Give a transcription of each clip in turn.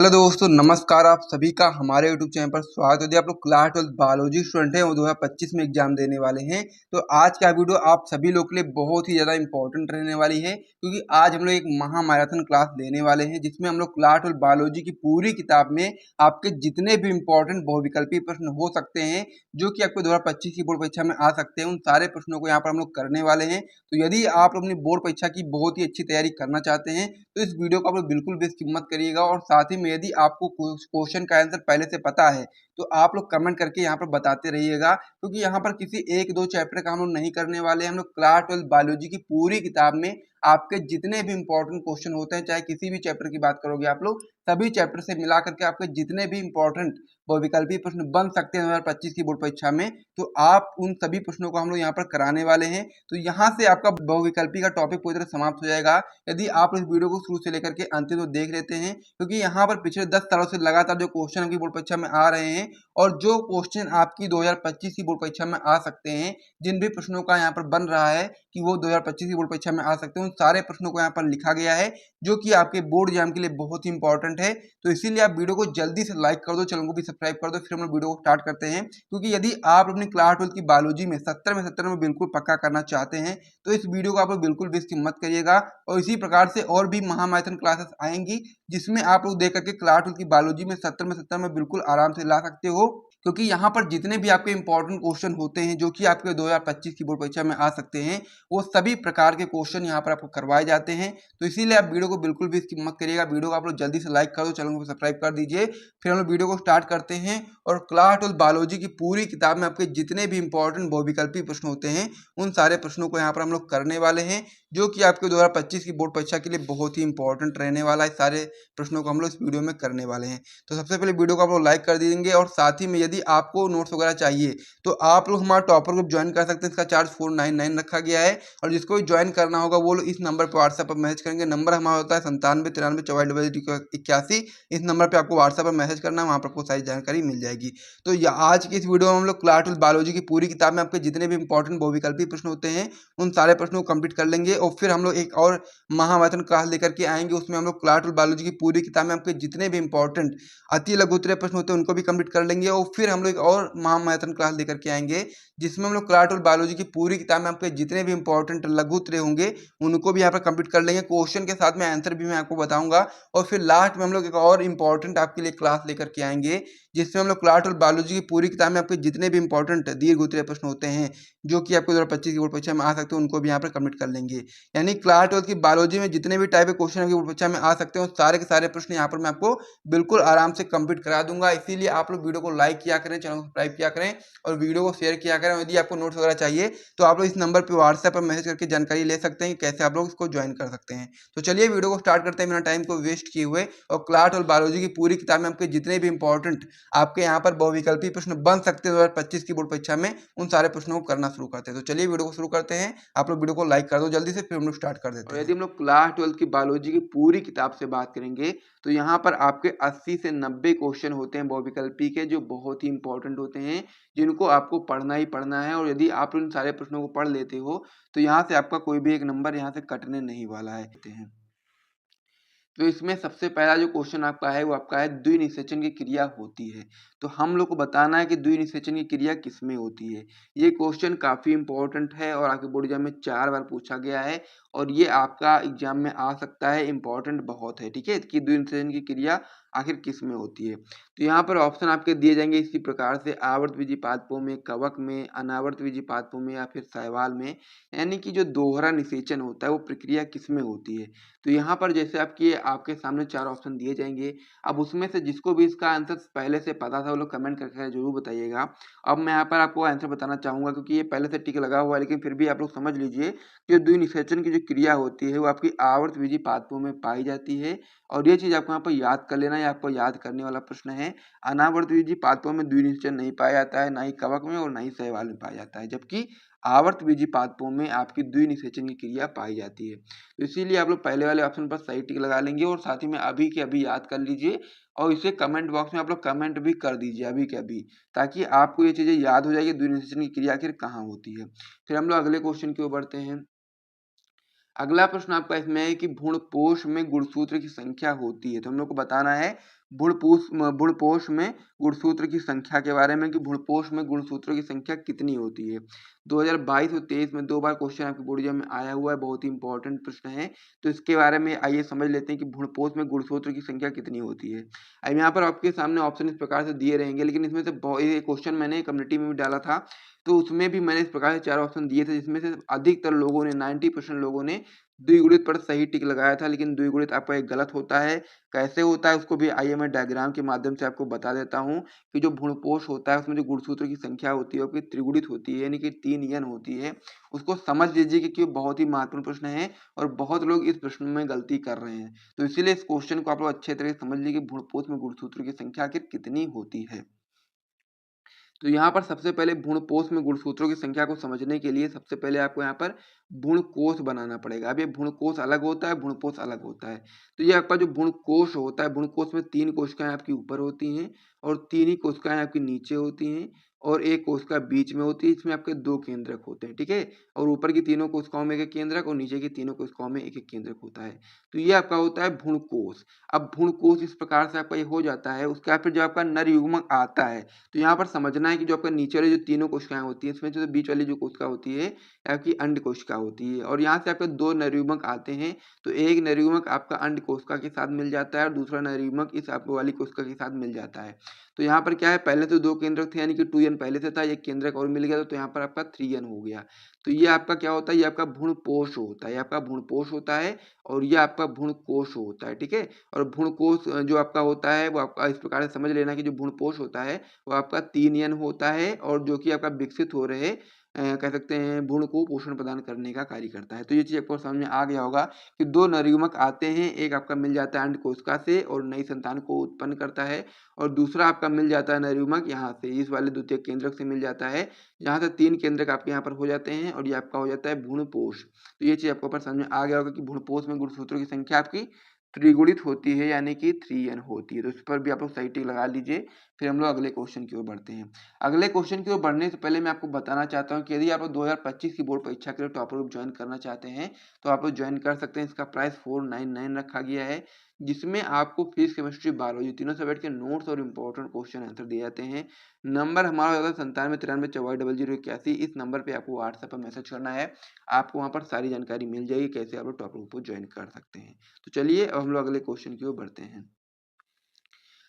Hello दोस्तों, नमस्कार। आप सभी का हमारे यूट्यूब चैनल पर स्वागत है। यदि आप लोग क्लास 12 बायोलॉजी स्टूडेंट हैं और 2025 में एग्जाम देने वाले हैं तो आज का वीडियो आप सभी लोग के लिए बहुत ही ज़्यादा इंपॉर्टेंट रहने वाली है, क्योंकि आज हम लोग एक महामैराथन क्लास लेने वाले हैं जिसमें हम लोग क्लास 12 बायोलॉजी की पूरी किताब में आपके जितने भी इंपॉर्टेंट बहुविकल्पी प्रश्न हो सकते हैं जो कि आपको 2025 की बोर्ड परीक्षा में आ सकते हैं, उन सारे प्रश्नों को यहाँ पर हम लोग करने वाले हैं। तो यदि आप अपनी बोर्ड परीक्षा की बहुत ही अच्छी तैयारी करना चाहते हैं तो इस वीडियो को आप लोग बिल्कुल भी स्किप मत करिएगा। और साथ ही में यदि आपको क्वेश्चन का आंसर पहले से पता है तो आप लोग कमेंट करके यहाँ पर बताते रहिएगा, क्योंकि यहाँ पर किसी एक दो चैप्टर का हम लोग नहीं करने वाले हैं। हम लोग क्लास 12 बायोलॉजी की पूरी किताब में आपके जितने भी इंपॉर्टेंट क्वेश्चन होते हैं, चाहे किसी भी चैप्टर की बात करोगे आप लोग, सभी चैप्टर से मिला करके आपके जितने भी इंपॉर्टेंट बहुविकल्पी प्रश्न बन सकते हैं 2025 की बोर्ड परीक्षा में, तो आप उन सभी प्रश्नों को हम लोग यहाँ पर कराने वाले हैं। तो यहाँ से आपका बहुविकल्पी का टॉपिक पूरी तरह समाप्त हो जाएगा यदि आप इस वीडियो को शुरू से लेकर के अंत तक देख लेते हैं, क्योंकि यहाँ पर पिछले 10 सालों से लगातार जो क्वेश्चन आपकी बोर्ड परीक्षा में आ रहे हैं और जो क्वेश्चन आपकी 2025 की बोर्ड परीक्षा में आ सकते हैं, जिन भी प्रश्नों का यहाँ पर बन रहा है कि वो 2025 की बोर्ड परीक्षा में आ सकते हैं, उन सारे प्रश्नों को यहाँ पर लिखा गया है जो कि आपके बोर्ड एग्जाम के लिए बहुत ही इंपॉर्टेंट है। तो इसीलिए आप वीडियो को जल्दी से लाइक कर दो, चैनल को भी सब्सक्राइब कर दो, फिर हम लोग वीडियो को स्टार्ट करते हैं। क्योंकि यदि आप अपनी क्लास 12 की बायोलॉजी में 70 में 70 में बिल्कुल पक्का करना चाहते हैं तो इस वीडियो को आप लोग बिल्कुल भी स्किप मत करिएगा। और इसी प्रकार से और भी महामैराथन क्लासेस आएंगी जिसमें आप लोग देख करके क्लास 12 की बायोलॉजी में 70 में 70 में बिल्कुल आराम से ला सकते हो, क्योंकि यहाँ पर जितने भी आपके इंपॉर्टेंट क्वेश्चन होते हैं जो कि आपके 2025 की बोर्ड परीक्षा में आ सकते हैं, वो सभी प्रकार के क्वेश्चन यहाँ पर आपको करवाए जाते हैं। तो इसीलिए आप वीडियो को बिल्कुल भी स्किप मत करिएगा। वीडियो को आप लोग जल्दी से लाइक कर दो, चैनल को सब्सक्राइब कर दीजिए, फिर हम लोग वीडियो को स्टार्ट करते हैं। और क्लास 12 बायोलॉजी की पूरी किताब में आपके जितने भी इंपॉर्टेंट बहुविकल्पी प्रश्न होते हैं उन सारे प्रश्नों को यहाँ पर हम लोग करने वाले हैं, जो कि आपके 2025 की बोर्ड परीक्षा के लिए बहुत ही इंपॉर्टेंट रहने वाला है। सारे प्रश्नों को हम लोग इस वीडियो में करने वाले हैं। तो सबसे पहले वीडियो को आप लोग लाइक कर देंगे, और साथ ही में यदि आपको नोट्स वगैरह चाहिए तो आप लोग हमारा टॉपर ग्रुप ज्वाइन कर सकते हैं। इसका चार्ज 499 रखा गया है, और जिसको भी ज्वाइन करना होगा वो लोग इस नंबर पर व्हाट्सएप पर मैसेज करेंगे। नंबर हमारा होता है 97 93 44 81। इस नंबर पर आपको व्हाट्सएप पर मैसेज करना है, वहाँ पर आपको सारी जानकारी मिल जाएगी। तो आज की इस वीडियो में हम लोग क्लास 12 बायोलॉजी की पूरी किताब में आपके जितने भी इंपॉर्टेंट बहुविकल्पी प्रश्न होते हैं उन सारे प्रश्नों को कंप्लीट कर लेंगे। और फिर हम लोग एक और महामैराथन क्लास लेकर के आएंगे, उसमें हम लोग क्लास 12 बायोलॉजी की पूरी किताब में आपके जितने भी इंपॉर्टेंट अति लघु उत्तरीय प्रश्न होते हैं उनको भी कंप्लीट कर लेंगे। और फिर हम लोग एक और महामैराथन क्लास लेकर के आएंगे जिसमें हम लोग क्लास 12 बायोलॉजी की पूरी किताब में आपके जितने भी इंपॉर्टेंट लघु उत्तरीय होंगे उनको भी यहाँ पर कंप्लीट कर लेंगे। क्वेश्चन के साथ में आंसर भी मैं आपको बताऊंगा। और फिर लास्ट में हम लोग एक और इंपॉर्टेंट आपके लिए क्लास लेकर के आएंगे जिसमें हम लोग क्लास 12 बायोलॉजी की पूरी किताब में आपके जितने भी इंपॉर्टेंट दीर्घ उत्तरीय प्रश्न होते हैं जो कि आपको 2025 की बोर्ड परीक्षा में आ सकते हैं उनको भी यहाँ पर कंप्लीट कर लेंगे। यानी क्लास 12 की बायोलॉजी में जितने भी टाइप के क्वेश्चन आपकी बोर्ड परीक्षा में आ सकते हैं उस सारे के सारे प्रश्न यहाँ पर मैं आपको बिल्कुल आराम से कंप्लीट करा दूंगा। इसीलिए आप लोग वीडियो को लाइक किया करें, चैनल को सब्सक्राइब किया करें और वीडियो को शेयर किया करें। यदि आपको नोट्स वगैरह चाहिए तो आप लोग इस नंबर पर व्हाट्सएप पर मैसेज करके जानकारी ले सकते हैं कि कैसे आप लोग इसको ज्वाइन कर सकते हैं। तो चलिए वीडियो को स्टार्ट करते हैं बिना टाइम को वेस्ट किए हुए। और क्लास 12 बायोलॉजी की पूरी किताब में आपके जितने भी इंपॉर्टेंट आपके यहाँ पर बहुविकल्पी प्रश्न बन सकते हैं 2025 की बोर्ड परीक्षा में, उन सारे प्रश्नों को करना शुरू करते हैं। तो चलिए वीडियो को शुरू करते हैं। आप लोग वीडियो को लाइक कर दो जल्दी से, फिर हम लोग स्टार्ट कर देते हैं। और यदि हम लोग क्लास 12 की बायोलॉजी की पूरी किताब से बात करेंगे तो यहाँ पर आपके 80 से 90 क्वेश्चन होते हैं बहुविकल्पी के, जो बहुत ही इंपॉर्टेंट होते हैं, जिनको आपको पढ़ना ही पढ़ना है। और यदि आप उन सारे प्रश्नों को पढ़ लेते हो तो यहाँ से आपका कोई भी एक नंबर यहाँ से कटने नहीं वाला है। तो इसमें सबसे पहला जो क्वेश्चन आपका है वो आपका है द्विनिषेचन की क्रिया होती है। तो हम लोग को बताना है कि द्विनिषेचन की क्रिया किसमें होती है। ये क्वेश्चन काफी इंपॉर्टेंट है और आपके बोर्ड एग्जाम में 4 बार पूछा गया है और ये आपका एग्जाम में आ सकता है, इंपॉर्टेंट बहुत है। ठीक है, कि द्विनिषेचन की क्रिया आखिर किस में होती है। तो यहाँ पर ऑप्शन आपके दिए जाएंगे इसी प्रकार से: आवर्त बीजी पादपों में, कवक में, अनावर्त बीजी पादपों में या फिर शैवाल में। यानी कि जो दोहरा निषेचन होता है वो प्रक्रिया किस में होती है। तो यहाँ पर जैसे आपके सामने 4 ऑप्शन दिए जाएंगे। अब उसमें से जिसको भी इसका आंसर पहले से पता था वो लोग कमेंट करके जरूर बताइएगा। अब मैं यहाँ पर आपको आंसर बताना चाहूंगा, क्योंकि ये पहले से टिक लगा हुआ है, लेकिन फिर भी आप लोग समझ लीजिए कि द्विनिषेचन की जो क्रिया होती है वो आपकी आवर्त बीजी पादपों में पाई जाती है। और ये चीज आपको यहाँ पर याद कर लेना है, आपको याद करने वाला प्रश्न है। अनावर्त बीजी पादपों में द्विनिषेचन नहीं पाया जाता है, ना ही कवक में और ना ही शैवाल में पाया जाता है, जबकि आवर्त बीजी पादपों में आपकी द्विनिषेचन की क्रिया पाई जाती है। तो इसीलिए आप लोग पहले वाले ऑप्शन पर सही टिक लगा लेंगे और साथ ही में अभी के अभी याद कर लीजिए और इसे कमेंट बॉक्स में आप लोग कमेंट भी कर दीजिए अभी के अभी, ताकि आपको ये चीजें याद हो जाएगी द्विनिषेचन की क्रिया आखिर कहाँ होती है। फिर हम लोग अगले क्वेश्चन की ओर बढ़ते हैं। अगला प्रश्न आपका इसमें है कि भ्रूणपोष में गुणसूत्र की संख्या होती है। तो हम लोग को बताना है भ्रूणपोष में गुणसूत्र की संख्या के बारे में कि भ्रूणपोष में गुणसूत्रों की संख्या कितनी होती है। 2022 और 23 में 2 बार क्वेश्चन आपके बोर्ड एग्जाम में आया हुआ है, बहुत ही इंपॉर्टेंट प्रश्न है। तो इसके बारे में आइए समझ लेते हैं कि भ्रूणपोष में गुणसूत्र की संख्या कितनी होती है। अब यहाँ पर आपके सामने ऑप्शन इस प्रकार से दिए रहेंगे, लेकिन इसमें से ये क्वेश्चन मैंने कम्युनिटी में भी डाला था, तो उसमें भी मैंने इस प्रकार से 4 ऑप्शन दिए थे, जिसमें से अधिकतर लोगों ने 90% लोगों ने द्विगुणित पर सही टिक लगाया था, लेकिन द्विगुणित आपका एक गलत होता है। कैसे होता है उसको भी आइए मैं डायग्राम के माध्यम से आपको बता देता हूँ कि जो भ्रूणपोष होता है उसमें जो गुणसूत्र की संख्या होती है वो त्रिगुणित होती है, यानी कि 3n होती है। उसको समझ लीजिए कि बहुत ही महत्वपूर्ण प्रश्न है और बहुत लोग इस प्रश्न में गलती कर रहे हैं। तो इसीलिए इस क्वेश्चन को आप लोग अच्छे तरह से समझ लीजिए कि भ्रूणपोष में गुणसूत्र की संख्या आखिर कितनी होती है। तो यहाँ पर सबसे पहले भ्रूणपोष में गुणसूत्रों की संख्या को समझने के लिए सबसे पहले आपको यहाँ पर भ्रूणकोश बनाना पड़ेगा। अब ये भ्रूणकोश अलग होता है, भ्रूणपोष अलग होता है। तो ये आपका जो भ्रूणकोश होता है, भ्रूणकोश में 3 कोशिकाएं आपकी ऊपर होती हैं और 3 ही कोशिकाएं आपकी नीचे होती हैं और एक कोशिका बीच में होती है। इसमें आपके 2 केंद्रक होते हैं, ठीक है। और ऊपर की तीनों कोशिकाओं में एक केंद्रक और नीचे की तीनों कोशिकाओं में एक केंद्रक होता है। तो ये आपका होता है भ्रूणकोश। अब भ्रूणकोश इस प्रकार से आपका ये हो जाता है। उसके बाद फिर जब आपका नर युग्मक आता है, तो यहाँ पर समझना है कि जो आपका नीचे वाली जो तीनों कोशिकाएं होती है, इसमें जो बीच वाली जो कोशिका होती है आपकी अंड कोशिका होती है और यहाँ से आपके 2 नरयुग्मक आते हैं। तो एक नरयुग्मक आपका अंड कोशिका के साथ मिल जाता है और दूसरा नरयुग्मक इस आपको वाली कोशिका के साथ मिल जाता है। तो यहाँ पर क्या है, पहले तो 2 केंद्रक थे, यानी कि 2n पहले से था, एक केंद्रक और मिल गया तो यहाँ पर आपका 3n हो गया। तो ये आपका क्या होता है, ये आपका भ्रूणपोष होता है, ये आपका भ्रूणपोष होता है और ये आपका भ्रूणकोश होता है, ठीक है। और भ्रूणकोश जो आपका होता है वो आपका इस प्रकार से समझ लेना कि जो भ्रूणपोष होता है वो आपका 3n होता है और जो कि आपका विकसित हो रहे कह सकते हैं भ्रूण को पोषण प्रदान करने का कार्य करता है। तो ये चीज आपको समझ में आ गया होगा कि 2 नरयुग्मक आते हैं, एक आपका मिल जाता है अंड कोशिका से और नई संतान को उत्पन्न करता है और दूसरा आपका मिल जाता है नरयुग्मक यहाँ से इस वाले द्वितीय केंद्रक से मिल जाता है। यहाँ से 3 केंद्रक आपके यहाँ पर हो जाते हैं और ये आपका हो जाता है भ्रूणपोष। तो ये चीज आपको पर समझ में आ गया होगा कि भ्रूणपोष में गुणसूत्रों की संख्या आपकी त्रिगुणित होती है, यानी कि 3n होती है। तो इस पर भी आप लोग सही टिक लगा लीजिए। फिर हम लोग अगले क्वेश्चन की ओर बढ़ते हैं। अगले क्वेश्चन की ओर बढ़ने से पहले मैं आपको बताना चाहता हूँ कि यदि आप लोग 2025 की बोर्ड परीक्षा के लिए टॉपर ग्रुप ज्वाइन करना चाहते हैं तो आप लोग ज्वाइन कर सकते हैं। इसका प्राइस 499 रखा गया है, जिसमें आपको फिजिक्स, केमिस्ट्री, बायोलॉजी तीनों सब्जेक्ट के नोट्स और इंपॉर्टेंट क्वेश्चन आंसर दिए जाते हैं। नंबर हमारा होता है 9793940081। इस नंबर पे आपको व्हाट्सएप पर मैसेज करना है, आपको वहाँ पर सारी जानकारी मिल जाएगी कैसे आप लोग टॉपर ग्रुप को ज्वाइन कर सकते हैं। तो चलिए अब हम लोग अगले क्वेश्चन की ओर बढ़ते हैं।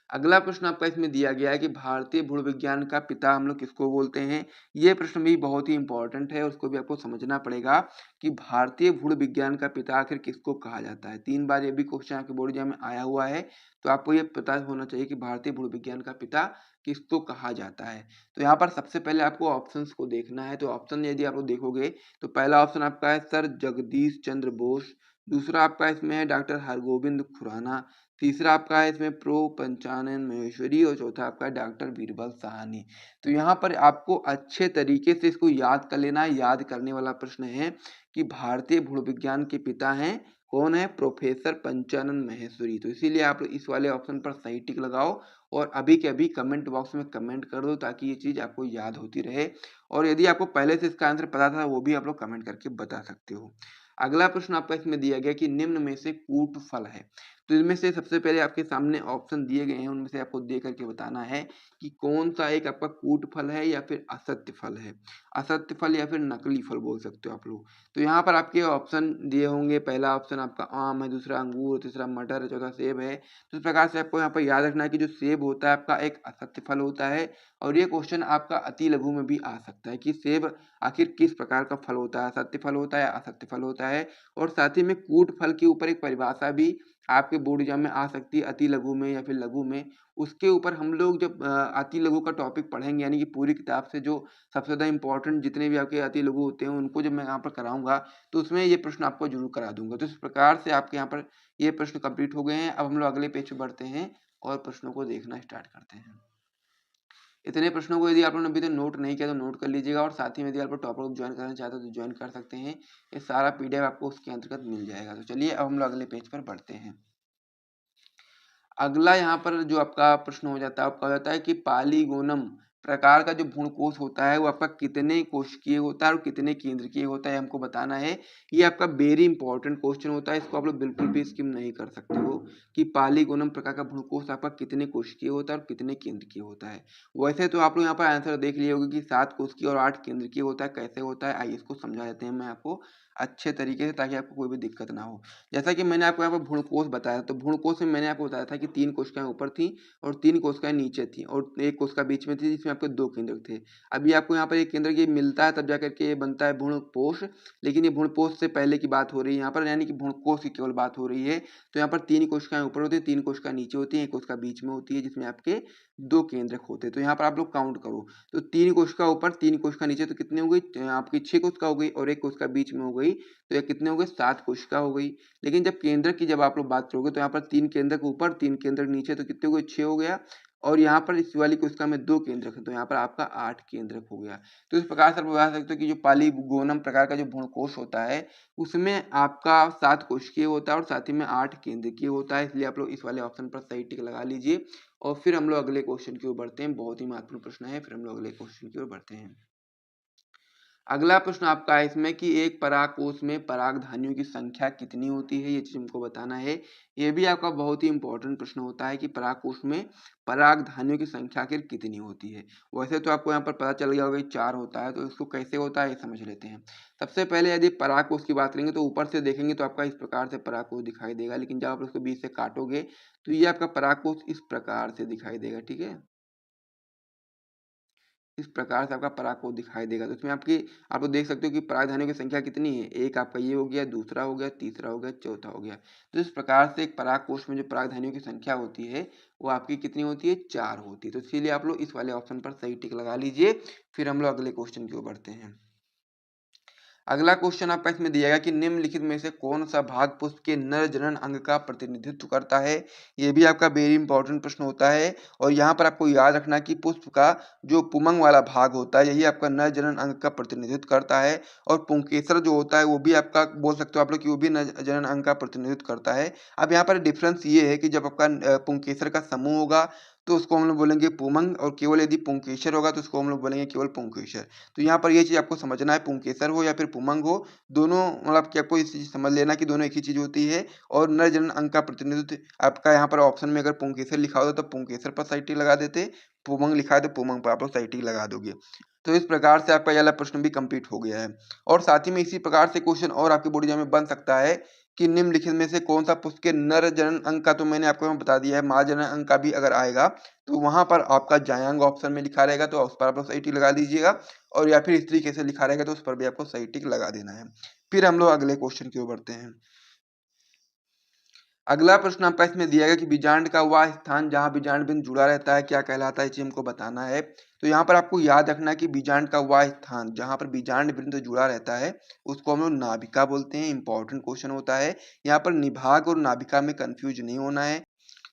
अगला प्रश्न आपका इसमें दिया गया है कि भारतीय भूण विज्ञान का पिता हम लोग किसको बोलते हैं। ये प्रश्न भी बहुत ही इंपॉर्टेंट है, उसको भी आपको समझना पड़ेगा कि भारतीय भूण विज्ञान का पिता आखिर किसको कहा जाता है। 3 बार ये भी क्वेश्चन आपके बोर्ड एग्जाम में आया हुआ है, तो आपको ये पता होना चाहिए कि भारतीय भूण विज्ञान का पिता किसको कहा जाता है। तो यहाँ पर सबसे पहले आपको ऑप्शंस को देखना है। तो ऑप्शन यदि आप लोग देखोगे तो पहला ऑप्शन आपका है सर जगदीश चंद्र बोस, दूसरा आपका इसमें है डॉक्टर हरगोविंद खुराना, तीसरा आपका है इसमें प्रो पंचानन महेश्वरी और चौथा आपका है डॉक्टर बीरबल साहनी। तो यहाँ पर आपको अच्छे तरीके से इसको याद कर लेना है। याद करने वाला प्रश्न है कि भारतीय भूण विज्ञान के पिता हैं कौन है, प्रोफेसर पंचानन महेश्वरी। तो इसीलिए आप इस वाले ऑप्शन पर सही टिक लगाओ और अभी के अभी कमेंट बॉक्स में कमेंट कर दो ताकि ये चीज आपको याद होती रहे। और यदि आपको पहले से इसका आंसर पता था वो भी आप लोग कमेंट करके बता सकते हो। अगला प्रश्न आपका इसमें दिया गया कि निम्न में से कूट फल है। तो इनमें से सबसे पहले आपके सामने ऑप्शन दिए गए हैं, उनमें से आपको दे करके बताना है कि कौन सा एक आपका कूट फल है या फिर असत्य फल है। असत्य फल या फिर नकली फल बोल सकते हो आप लोग। तो यहाँ पर आपके ऑप्शन दिए होंगे, पहला ऑप्शन आपका आम है, दूसरा अंगूर, तीसरा मटर है, चौथा सेब है। तो इस प्रकार से आपको यहाँ पर याद रखना है कि जो सेब होता है आपका एक असत्य फल होता है और ये क्वेश्चन आपका अति लघु में भी आ सकता है कि सेब आखिर किस प्रकार का फल होता है, सत्य फल होता है, असत्य फल होता है। और साथ ही में कूट फल के ऊपर एक परिभाषा भी आपके बोर्ड एग्जाम में आ सकती है, अति लघु में या फिर लघु में। उसके ऊपर हम लोग जब अति लघु का टॉपिक पढ़ेंगे, यानी कि पूरी किताब से जो सबसे ज़्यादा इंपॉर्टेंट जितने भी आपके अति लघु होते हैं उनको जब मैं यहाँ पर कराऊंगा तो उसमें ये प्रश्न आपको जरूर करा दूंगा। तो इस प्रकार से आपके यहाँ पर ये प्रश्न कंप्लीट हो गए हैं। अब हम लोग अगले पेज पे बढ़ते हैं और प्रश्नों को देखना स्टार्ट करते हैं। इतने प्रश्नों को यदि आप लोगों ने अभी तक नोट नहीं किया तो नोट कर लीजिएगा और साथ ही में यदि आप टॉपर ग्रुप ज्वाइन करना चाहते हो तो ज्वाइन कर सकते हैं। ये सारा पीडीएफ आपको उसके अंतर्गत मिल जाएगा। तो चलिए अब हम लोग अगले पेज पर बढ़ते हैं। अगला यहाँ पर जो आपका प्रश्न हो जाता है आपका हो जाता है कि पालीगोनम प्रकार का जो भ्रूणकोश होता है वो आपका कितने कोशिकीय होता है और कितने केंद्रकीय होता है हमको बताना है। ये आपका वेरी इंपॉर्टेंट क्वेश्चन होता है, इसको आप लोग बिल्कुल भी स्किप नहीं कर सकते हो कि पॉलीगोनम प्रकार का भ्रूणकोश आपका कितने कोशिकीय होता है और कितने केंद्रकीय होता है। वैसे तो आप लोग यहाँ पर आंसर देख लिए होंगे कि 7 कोशिकीय और 8 केंद्रकीय होता है। कैसे होता है आइए इसको समझा देते हैं मैं आपको अच्छे तरीके से, ताकि आपको कोई भी दिक्कत ना हो। जैसा कि मैंने आपको यहाँ पर भ्रूणकोश बताया, तो भ्रूणकोश में मैंने आपको बताया था कि 3 कोशिकाएं ऊपर थी और 3 कोशिकाएं नीचे थी और 1 कोशिका बीच में थी जिसमें आपके 2 केंद्रक थे। अभी आपको यहाँ पर एक केंद्रक ये मिलता है तब जाकर के ये बनता है भ्रूणपोष, लेकिन ये भ्रूणपोष से पहले की बात हो रही है यहाँ पर, यानी कि भ्रूणकोश की केवल बात हो रही है। तो यहाँ पर 3 कोशिकाएं ऊपर होती है, 3 कोशिकाएं नीचे होती है, 1 कोशिका बीच में होती है जिसमें आपके 2 केंद्रक होते हैं। तो यहाँ पर आप लोग काउंट करो, तो 3 कोशिका ऊपर 3 कोशिका नीचे, तो कितनी हो गई आपकी 6 कोशिका हो गई और 1 कोशिका बीच में हो गई, तो ये कितने हो गए 7 कोशिका हो गई। लेकिन जब केंद्रक की जब आप लोग बात करोगे तो यहाँ पर 3 केंद्रक ऊपर 3 केंद्रक नीचे, तो कितने हो गए 6 हो गया। और यहाँ पर इस वाली कोशिका में 2 केंद्रक है, तो यहाँ पर आपका 8 केंद्रक हो गया। तो इस प्रकार से आप बता सकते हो कि जो पॉलीगोनम प्रकार का जो भ्रूणकोश होता है उसमें आपका 7 कोशिकीय होता है और साथ ही में 8 केंद्रकीय होता है। इसलिए आप लोग इस वाले ऑप्शन पर सही टिक लगा लीजिए और फिर हम लोग अगले क्वेश्चन की ओर बढ़ते हैं। बहुत ही महत्वपूर्ण प्रश्न है, फिर हम लोग अगले क्वेश्चन की ओर बढ़ते हैं। अगला प्रश्न आपका है इसमें कि एक परागकोश में परागधानियों की संख्या कितनी होती है, ये चीज हमको बताना है। ये भी आपका बहुत ही इंपॉर्टेंट प्रश्न होता है कि परागकोश में परागधानियों की संख्या आखिर कितनी होती है। वैसे तो आपको यहाँ पर पता चल गया होगा कि 4 होता है, तो इसको कैसे होता है ये समझ लेते हैं। सबसे पहले यदि परागकोश की बात करेंगे तो ऊपर से देखेंगे तो आपका इस प्रकार से परागकोश दिखाई देगा, लेकिन जब आप उसको बीच से काटोगे तो ये आपका परागकोश इस प्रकार से दिखाई देगा। ठीक है, इस प्रकार से आपका परागकोश दिखाई देगा। तो इसमें आपकी आप लोग देख सकते हो कि परागधानियों की संख्या कितनी है, एक आपका ये हो गया, दूसरा हो गया, तीसरा हो गया, चौथा हो गया। तो इस प्रकार से एक परागकोश में जो परागधानियों की संख्या होती है वो आपकी कितनी होती है 4 होती है। तो इसीलिए आप लोग इस वाले ऑप्शन पर सही टिक लगा लीजिए। फिर हम लोग अगले क्वेश्चन की ओर बढ़ते हैं। अगला क्वेश्चन आपका इसमें दिया गया कि निम्नलिखित में से कौन सा भाग पुष्प के नर जनन अंग का प्रतिनिधित्व करता है। ये भी आपका वेरी इंपॉर्टेंट प्रश्न होता है और यहाँ पर आपको याद रखना कि पुष्प का जो पुमंग वाला भाग होता है यही आपका नर जनन अंग का प्रतिनिधित्व करता है और पुंकेसर जो होता है वो भी आपका बोल सकते हो आप लोग कि वो भी नर जनन अंग का प्रतिनिधित्व करता है। अब यहाँ पर डिफरेंस ये है कि जब आपका पुंकेसर का समूह होगा तो उसको हम लोग बोलेंगे पुमंग, और केवल यदि पुंकेसर होगा तो उसको हम लोग बोलेंगे केवल पुंकेसर। तो यहाँ पर ये चीज़ आपको समझना है, पुंकेसर हो या फिर पुमंग हो, दोनों मतलब कि आपको इस चीज़ समझ लेना कि दोनों एक ही चीज़ होती है। और नर जनन अंग का प्रतिनिधित्व आपका यहाँ पर ऑप्शन में अगर पुंकेसर लिखा होता तो पुंकेसर पर सही टिक लगा देते, पुमंग लिखा है तो पुमंग पर आप लोग सही टिक लगा दोगे। तो इस प्रकार से आपका ये वाला प्रश्न भी कंप्लीट हो गया है। और साथ ही में इसी प्रकार से क्वेश्चन और आपके बोर्ड एग्जाम में बन सकता है कि निम्नलिखित में से कौन सा पुष्प के नर जनन अंग का, तो मैंने आपको यहाँ बता दिया है, माँ जनन अंग का भी अगर आएगा तो वहां पर आपका जायांग ऑप्शन में लिखा रहेगा तो उस पर आप लोग सही टिक लगा दीजिएगा। और या फिर इस तरीके से लिखा रहेगा तो उस पर भी आपको सही टिक लगा देना है। फिर हम लोग अगले क्वेश्चन की ओर बढ़ते हैं। अगला प्रश्न आपका इसमें दिया गया कि बीजांड का वह स्थान जहां बीजांड बिंदु जुड़ा रहता है क्या कहलाता है, ये हमको बताना है। तो यहाँ पर आपको याद रखना है कि बीजांड का वह स्थान जहां पर बीजांड बिंदु जुड़ा रहता है उसको हम लोग नाभिका बोलते हैं। इंपॉर्टेंट क्वेश्चन होता है, यहाँ पर निभाग और नाभिका में कंफ्यूज नहीं होना है।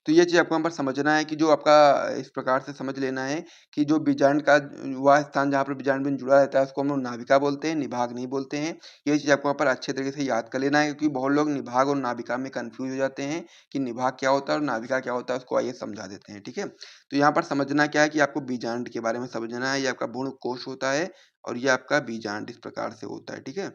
तो ये चीज़ आपको यहाँ पर समझना है कि जो आपका इस प्रकार से समझ लेना है कि जो बीजांड का वह स्थान जहाँ पर बीजांड बिंदु जुड़ा रहता है उसको हम लोग नाभिका बोलते हैं, निभाग नहीं बोलते हैं। ये चीज़ आपको यहाँ पर अच्छे तरीके से याद कर लेना है, क्योंकि बहुत लोग निभाग और नाभिका में कंफ्यूज हो जाते हैं कि निभाग क्या होता है और नाभिका क्या होता है, उसको आइए समझा देते हैं। ठीक है, तो यहाँ पर समझना क्या है कि आपको बीजांड के बारे में समझना है। ये आपका भ्रूण कोश होता है और ये आपका बीजांड इस प्रकार से होता है। ठीक है,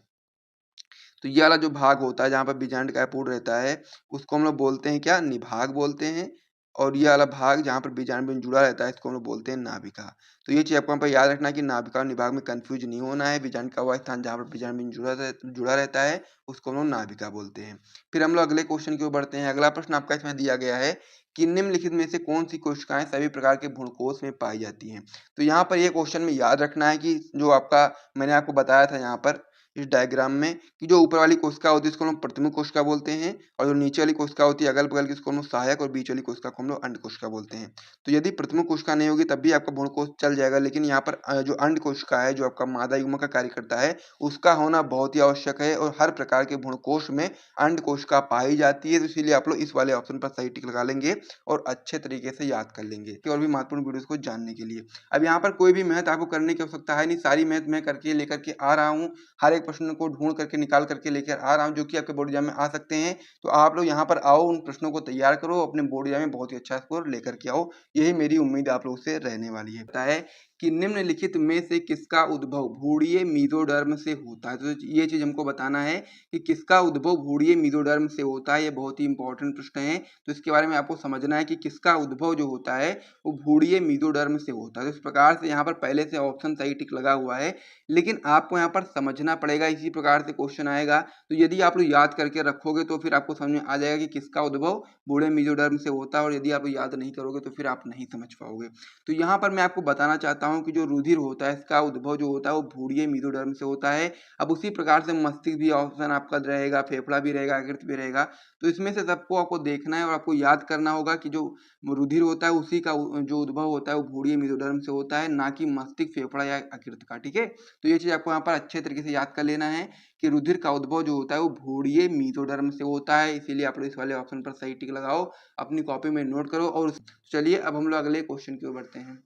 तो ये वाला जो भाग होता है जहाँ पर बीजांड का पूर्ण रहता है उसको हम लोग बोलते हैं क्या, निभाग बोलते हैं। और ये वाला भाग जहाँ पर बीजांड बिंदु जुड़ा रहता है इसको हम लोग बोलते हैं नाभिका। तो ये चीज़ आपको यहाँ पर याद रखना है कि नाभिका और निभाग में कंफ्यूज नहीं होना है। बीजांड का वह स्थान जहाँ पर बीजांड बिंदु जुड़ा रहता है उसको हम लोग नाभिका बोलते हैं। फिर हम लोग अगले क्वेश्चन की ओर बढ़ते हैं। अगला प्रश्न आपका इसमें दिया गया है कि निम्नलिखित में से कौन सी कोशिकाएं सभी प्रकार के भ्रूणकोश में पाई जाती हैं। तो यहाँ पर ये क्वेश्चन में याद रखना है कि जो आपका मैंने आपको बताया था यहाँ पर इस डायग्राम में कि जो ऊपर वाली कोशिका होती है इसको हम लोग प्रतिमुख कोशिका बोलते हैं और जो नीचे वाली कोशिका होती है अगल बगल की उसको हम लोग सहायक और बीच वाली कोशिका को हम लोग अंड कोशिका बोलते हैं। तो यदि प्रतिमुख कोशिका नहीं होगी तब भी आपका भ्रूणकोश चल जाएगा, लेकिन यहाँ पर जो अंड कोशिका है जो आपका मादा युग्म का कार्य करता है उसका होना बहुत ही आवश्यक है। और हर प्रकार के भ्रूणकोश में अंड कोशिका पाई जाती है, तो इसीलिए आप लोग इस वाले ऑप्शन पर सही टिक लगा लेंगे और अच्छे तरीके से याद कर लेंगे और भी महत्वपूर्ण वीडियोस को जानने के लिए। अब यहाँ पर कोई भी मेहनत आपको करने की आवश्यकता है नहीं, सारी मेहनत मैं करके लेकर के आ रहा हूँ। हर एक प्रश्न को ढूंढ करके निकाल करके लेकर आ रहा हूँ, जो कि आपके बोर्ड एग्जाम में आ सकते हैं। तो आप लोग यहाँ पर आओ, उन प्रश्नों को तैयार करो, अपने बोर्ड एग्जाम में बहुत ही अच्छा स्कोर लेकर के आओ। यही मेरी उम्मीद आप लोगों से रहने वाली है। बताया कि निम्नलिखित में से किसका उद्भव भूड़ीय मीजोडर्म से होता है। तो ये चीज हमको बताना है कि किसका उद्भव भूड़ीय मीजोडर्म से होता है। ये बहुत ही इंपॉर्टेंट प्रश्न है, तो इसके बारे में आपको समझना है कि किसका उद्भव जो होता है वो भूड़ीय मीजोडर्म से होता है। तो इस प्रकार से यहाँ पर पहले से ऑप्शन सही टिक लगा हुआ है, लेकिन आपको यहाँ पर समझना पड़ेगा। इसी प्रकार से क्वेश्चन आएगा, तो यदि आप लोग याद करके रखोगे तो फिर आपको समझ में आ जाएगा कि किसका उद्भव भूड़ीय मीजोडर्म से होता है, और यदि आप याद नहीं करोगे तो फिर आप नहीं समझ पाओगे। तो यहाँ पर मैं आपको बताना चाहता हूँ कि जो रुधिर होता है इसका उद्भव जो होता है वो भूड़ीय मीजोडर्म से होता है। अब उसी प्रकार से मस्तिष्क भी ऑप्शन आपका रहेगा, फेफड़ा भी रहेगा, यकृत भी रहेगा। तो इसमें से सबको आपको देखना है और आपको याद करना होगा कि जो रुधिर होता है उसी का जो उद्भव होता है वो भूड़ीय मीजोडर्म से होता है, ना कि मस्तिष्क, फेफड़ा या यकृत का। ठीक है, तो ये चीज आपको यहाँ पर अच्छे तरीके से याद कर लेना है कि रुधिर का उद्भव जो होता है वो भूड़ीय मीजोडर्म से होता है। इसीलिए आप लोग इस वाले ऑप्शन पर सही टिक लगाओ, अपनी कॉपी में नोट करो। और चलिए अब हम लोग अगले क्वेश्चन की ओर बढ़ते हैं।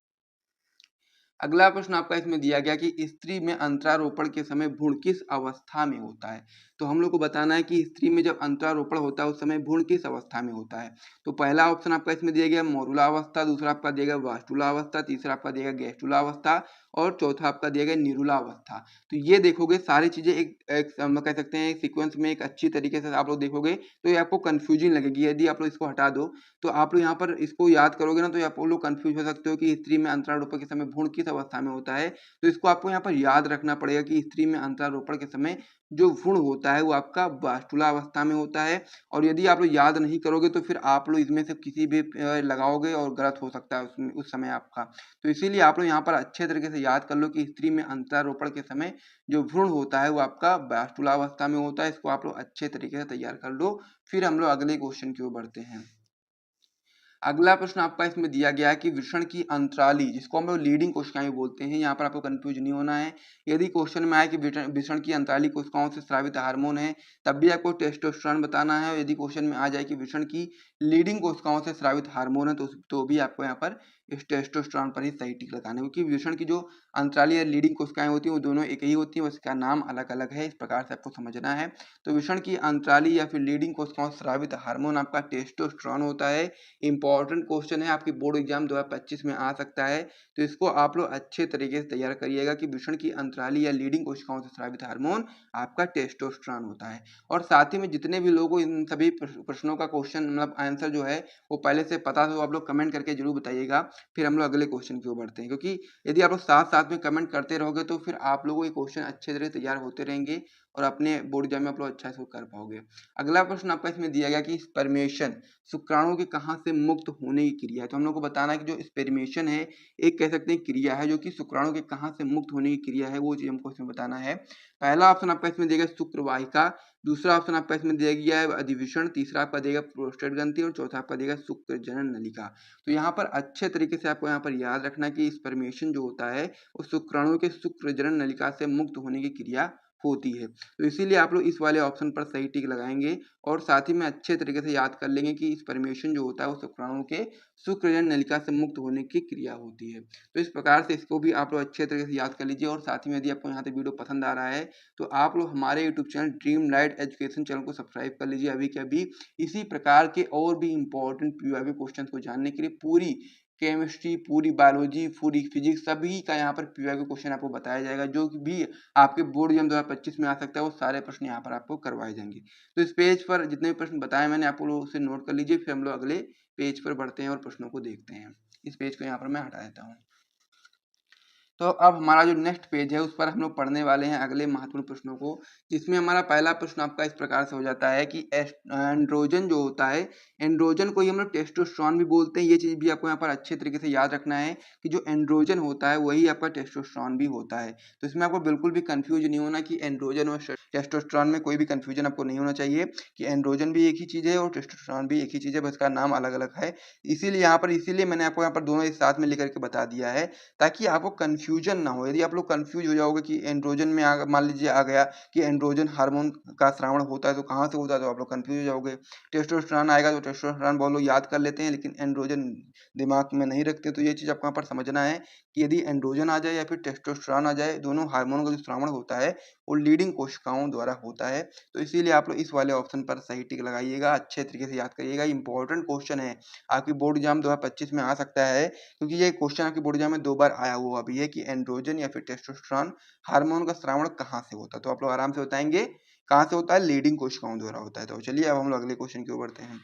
अगला प्रश्न आपका इसमें दिया गया कि स्त्री में अंतरारोपण के समय भ्रूण किस अवस्था में होता है। तो हम लोग को बताना है कि स्त्री में जब अंतरारोपण होता है उस समय भ्रूण किस अवस्था में होता है। तो पहला ऑप्शन आपका इसमें दिया गया मोरुला अवस्था, दूसरा आपका दिया गया वास्टुला अवस्था, तीसरा आपका दिया गया गैस्टुला अवस्था, और चौथा आपका दिया गया निरुला अवस्था। तो ये देखोगे सारी चीजें एक हम कह सकते हैं सीक्वेंस में एक अच्छी तरीके से आप लोग देखोगे तो ये आपको कंफ्यूजिंग लगेगी। यदि आप लोग इसको हटा दो तो आप लोग यहाँ पर इसको याद करोगे ना, तो आप लोग कंफ्यूज हो सकते हो कि स्त्री में अंतरारोपण के समय भ्रूण किस अवस्था में होता है। तो इसको आपको यहाँ पर याद रखना पड़ेगा कि स्त्री में अंतरारोपण के समय जो भ्रूण होता है वो आपका वास्टुला अवस्था में होता है। और यदि आप लोग याद नहीं करोगे तो फिर आप लोग इसमें से किसी भी लगाओगे और गलत हो सकता है उसमें उस समय आपका। तो इसीलिए आप लोग यहाँ पर अच्छे तरीके से याद कर लो कि स्त्री में अंतरारोपण के समय जो भ्रूण होता है वो आपका वास्टुला अवस्था में होता है। इसको आप लोग अच्छे तरीके से तैयार कर लो। फिर हम लोग अगले क्वेश्चन की ओर बढ़ते हैं। अगला प्रश्न आपका इसमें दिया गया है कि वृषण की अंतराली, जिसको हम लोग लीडिंग कोशिकाएं बोलते हैं, यहाँ पर आपको कंफ्यूज नहीं होना है। यदि क्वेश्चन में आए कि वृषण की अंतराली कोशिकाओं से स्रावित हार्मोन है, तब भी आपको टेस्टोस्टेरोन बताना है। और यदि क्वेश्चन में आ जाए कि वृषण की लीडिंग कोशिकाओं से स्रावित हार्मोन है, तो भी आपको यहाँ पर इस टेस्टोस्टेरोन पर ही सही टिक लगाना है, क्योंकि वृषण की जो अंतराली या लीडिंग कोशिकाएं होती हैं वो दोनों एक ही होती हैं, बस इसका नाम अलग अलग है। इस प्रकार से आपको समझना है। तो वृषण की अंतराली या फिर लीडिंग कोशिकाओं से स्रावित हार्मोन आपका टेस्टोस्टेरोन होता है। इंपॉर्टेंट क्वेश्चन है, आपकी बोर्ड एग्जाम 2025 में आ सकता है। तो इसको आप लोग अच्छे तरीके से तैयार करिएगा कि वृषण की अंतराली या लीडिंग कोशिकाओं से स्रावित हार्मोन आपका टेस्टोस्टेरोन होता है। और साथ ही में जितने भी लोगों को इन सभी प्रश्नों का क्वेश्चन मतलब आंसर जो है वो पहले से पता हो, आप लोग कमेंट करके जरूर बताइएगा। फिर हम लोग अगले क्वेश्चन की ओर बढ़ते हैं, क्योंकि यदि आप लोग साथ साथ में कमेंट करते रहोगे तो फिर आप लोगों के क्वेश्चन अच्छे तरह तैयार होते रहेंगे और अपने बोर्ड एग्जाम में आप लोग अच्छा से कर पाओगे। अगला प्रश्न आपका इसमें दिया गया कि स्पर्मेशन शुक्राणु के कहाँ से मुक्त होने की क्रिया है। तो हम लोग को बताना है कि जो स्पेर्मेशन है एक कह सकते हैं क्रिया है, जो कि शुक्राणु के कहाँ से मुक्त होने की क्रिया है, वो चीज हमको इसमें बताना है। पहला ऑप्शन आपका इसमें दिया गया शुक्रवाहिका, दूसरा ऑप्शन आपका इसमें दिया गया है अधिवेशन, तीसरा आपका देगा प्रोस्टेट ग्रंथि, और चौथा आपका देगा शुक्र जनन नलिका। तो यहाँ पर अच्छे तरीके से आपको यहाँ पर याद रखना कि स्पर्मेशन जो होता है वो शुक्राणु के शुक्र जनन नलिका से मुक्त होने की क्रिया होती है। तो इसीलिए आप लोग इस वाले ऑप्शन पर सही टिक लगाएंगे और साथ ही में अच्छे तरीके से याद कर लेंगे कि स्पर्मेशन जो होता है वो शुक्राणु के शुक्रजनन नलिका से मुक्त होने की क्रिया होती है। तो इस प्रकार से इसको भी आप लोग अच्छे तरीके से याद कर लीजिए। और साथ ही में यदि आपको यहाँ तक वीडियो पसंद आ रहा है तो आप लोग हमारे YouTube channel dream light education channel को सब्सक्राइब कर लीजिए अभी के अभी। इसी प्रकार के और भी इंपॉर्टेंट पीवाईक्यू क्वेश्चन को जानने के लिए पूरी केमिस्ट्री, पूरी बायोलॉजी, पूरी फिजिक्स सभी का यहाँ पर पीवाईक्यू क्वेश्चन आपको बताया जाएगा, जो भी आपके बोर्ड एग्जाम 2025 में आ सकता है। वो सारे प्रश्न यहाँ पर आपको करवाए जाएंगे। तो इस पेज पर जितने भी प्रश्न बताए मैंने आप लोग उसे नोट कर लीजिए। फिर हम लोग अगले पेज पर बढ़ते हैं और प्रश्नों को देखते हैं। इस पेज को यहाँ पर मैं हटा देता हूँ। तो अब हमारा जो नेक्स्ट पेज है उस पर हम लोग पढ़ने वाले हैं अगले महत्वपूर्ण प्रश्नों को, जिसमें हमारा पहला प्रश्न आपका इस प्रकार से हो जाता है कि एंड्रोजन जो होता है, एंड्रोजन को ही हम लोग टेस्टोस्टेरोन भी बोलते हैं। ये चीज भी आपको यहाँ पर अच्छे तरीके से याद रखना है कि जो एंड्रोजन होता है वही आपका टेस्टोस्टेरोन भी होता है। तो इसमें आपको बिल्कुल भी कंफ्यूज नहीं होना कि एंड्रोजन और टेस्टोस्टेरोन में कोई भी कंफ्यूजन आपको नहीं होना चाहिए कि एंड्रोजन भी एक ही चीज है और टेस्टोस्टेरोन भी एक ही चीज है, बस इसका नाम अलग अलग है। इसीलिए मैंने आपको यहाँ पर दोनों एक साथ में लेकर के बता दिया है ताकि आपको कंफ्यूजन ना हो। यदि आप लोग कंफ्यूज हो जाओगे कि एंड्रोजन में मान लीजिए आ गया कि एंड्रोजन हार्मोन का स्रावण होता है तो कहाँ से होता है, तो आप लोग कंफ्यूज हो जाओगे। टेस्टोस्टेरोन आएगा तो टेस्टोस्टेरोन बहुत लोग याद कर लेते हैं लेकिन एंड्रोजन दिमाग में नहीं रखते। तो ये चीज आपको यहाँ पर समझना है कि यदि एंड्रोजन आ जाए या फिर टेस्टोस्टेरोन आ जाए, दोनों हार्मोन का जो स्रावण होता है वो लीडिंग कोशिकाओं द्वारा होता है। तो इसीलिए आप लोग इस वाले ऑप्शन पर सही टिक लगाइएगा, अच्छे तरीके से याद करिएगा। इंपॉर्टेंट क्वेश्चन है, आपकी बोर्ड एग्जाम 2025 में आ सकता है, क्योंकि ये क्वेश्चन आपकी बोर्ड एग्जाम में 2 बार आया हुआ भी है कि एंड्रोजन या फिर टेस्टोस्टेरोन हार्मोन का स्रावण कहाँ से होता है। तो आप लोग आराम से बताएंगे कहाँ से होता है, लीडिंग कोशिकाओं द्वारा होता है। तो चलिए अब हम लोग अगले क्वेश्चन की ओर बढ़ते हैं।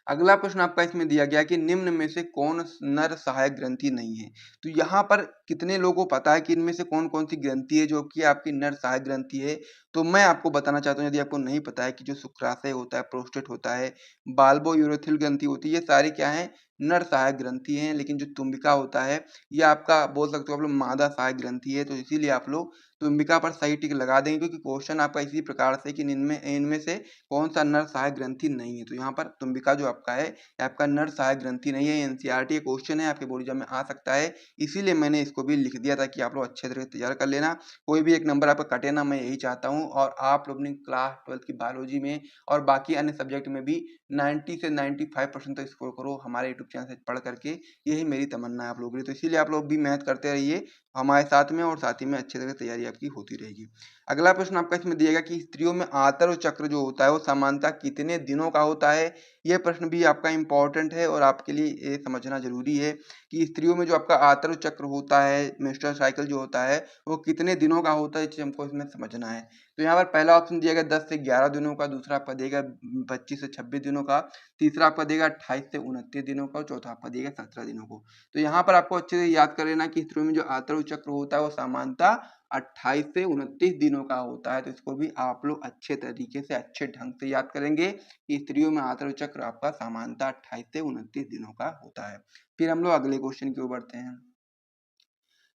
अगला प्रश्न आपका इसमें दिया गया कि निम्न में से कौन नर सहायक ग्रंथि नहीं है। तो यहाँ पर कितने लोगों को पता है कि इनमें से कौन कौन सी ग्रंथि है जो कि आपकी नर सहायक ग्रंथि है। तो मैं आपको बताना चाहता हूँ, यदि आपको नहीं पता है, कि जो शुक्राशय होता है, प्रोस्टेट होता है, बाल्बो यूरोथिल ग्रंथि होती है, ये सारी क्या है, नर सहायक ग्रंथि हैं। लेकिन जो तुम्बिका होता है, ये आपका बोल सकते हो आप लोग मादा सहायक ग्रंथि है। तो इसीलिए आप लोग तुम्बिका पर सही टिक लगा देंगे, क्योंकि क्वेश्चन आपका इसी प्रकार से कि इनमें इनमें से कौन सा नर सहायक ग्रंथि नहीं है। तो यहाँ पर तुम्बिका जो आपका है, ये आपका नर सहायक ग्रंथि नहीं है। एनसीईआरटी क्वेश्चन है, आपके बोर्ड एग्जाम में आ सकता है, इसीलिए मैंने इसको भी लिख दिया था कि आप लोग अच्छे तरह से तैयार कर लेना, कोई भी एक नंबर आपका कटे ना, मैं यही चाहता हूँ। और आप लोग अपनी क्लास 12th की बायोलॉजी में और बाकी अन्य सब्जेक्ट में भी 90 से 95% तक स्कोर करो हमारे यूट्यूब चैनल से पढ़ करके, यही मेरी तमन्ना है आप लोगों के लिए। तो इसीलिए आप लोग भी मेहनत करते रहिए हमारे साथ में, और साथ ही में अच्छे तरह से तैयारी आपकी होती रहेगी। अगला प्रश्न आपका इसमें दिया गया कि स्त्रियों में आंतर्य चक्र जो होता है वो सामान्यतः कितने दिनों का होता है। यह प्रश्न भी आपका इम्पोर्टेंट है और आपके लिए ये समझना जरूरी है कि स्त्रियों में जो आपका आंतर्य चक्र होता है, मेंस्ट्रुअल साइकिल जो होता है, वो कितने दिनों का होता है, ये चीज हमको इसमें समझना है। तो यहाँ पर पहला ऑप्शन दिया गया 10 से 11 दिनों का, दूसरा आपका देगा 25 से 26 दिनों का, तीसरा आपका देगा 28 से 29 दिनों का, और चौथा आपका देगा 17 दिनों को। तो यहाँ पर आपको अच्छे से याद कर लेना कि स्त्रियों में जो आंतर्य चक्र होता है वो सामान्यतः 28 से 29 दिनों का होता है। तो इसको भी आप लोग अच्छे तरीके से, अच्छे ढंग से याद करेंगे कि स्त्रियों में आंतर्य चक्र आपका सामान्यतः 28 से 29 दिनों का होता है। फिर हम लोग अगले क्वेश्चन की ओर बढ़ते हैं।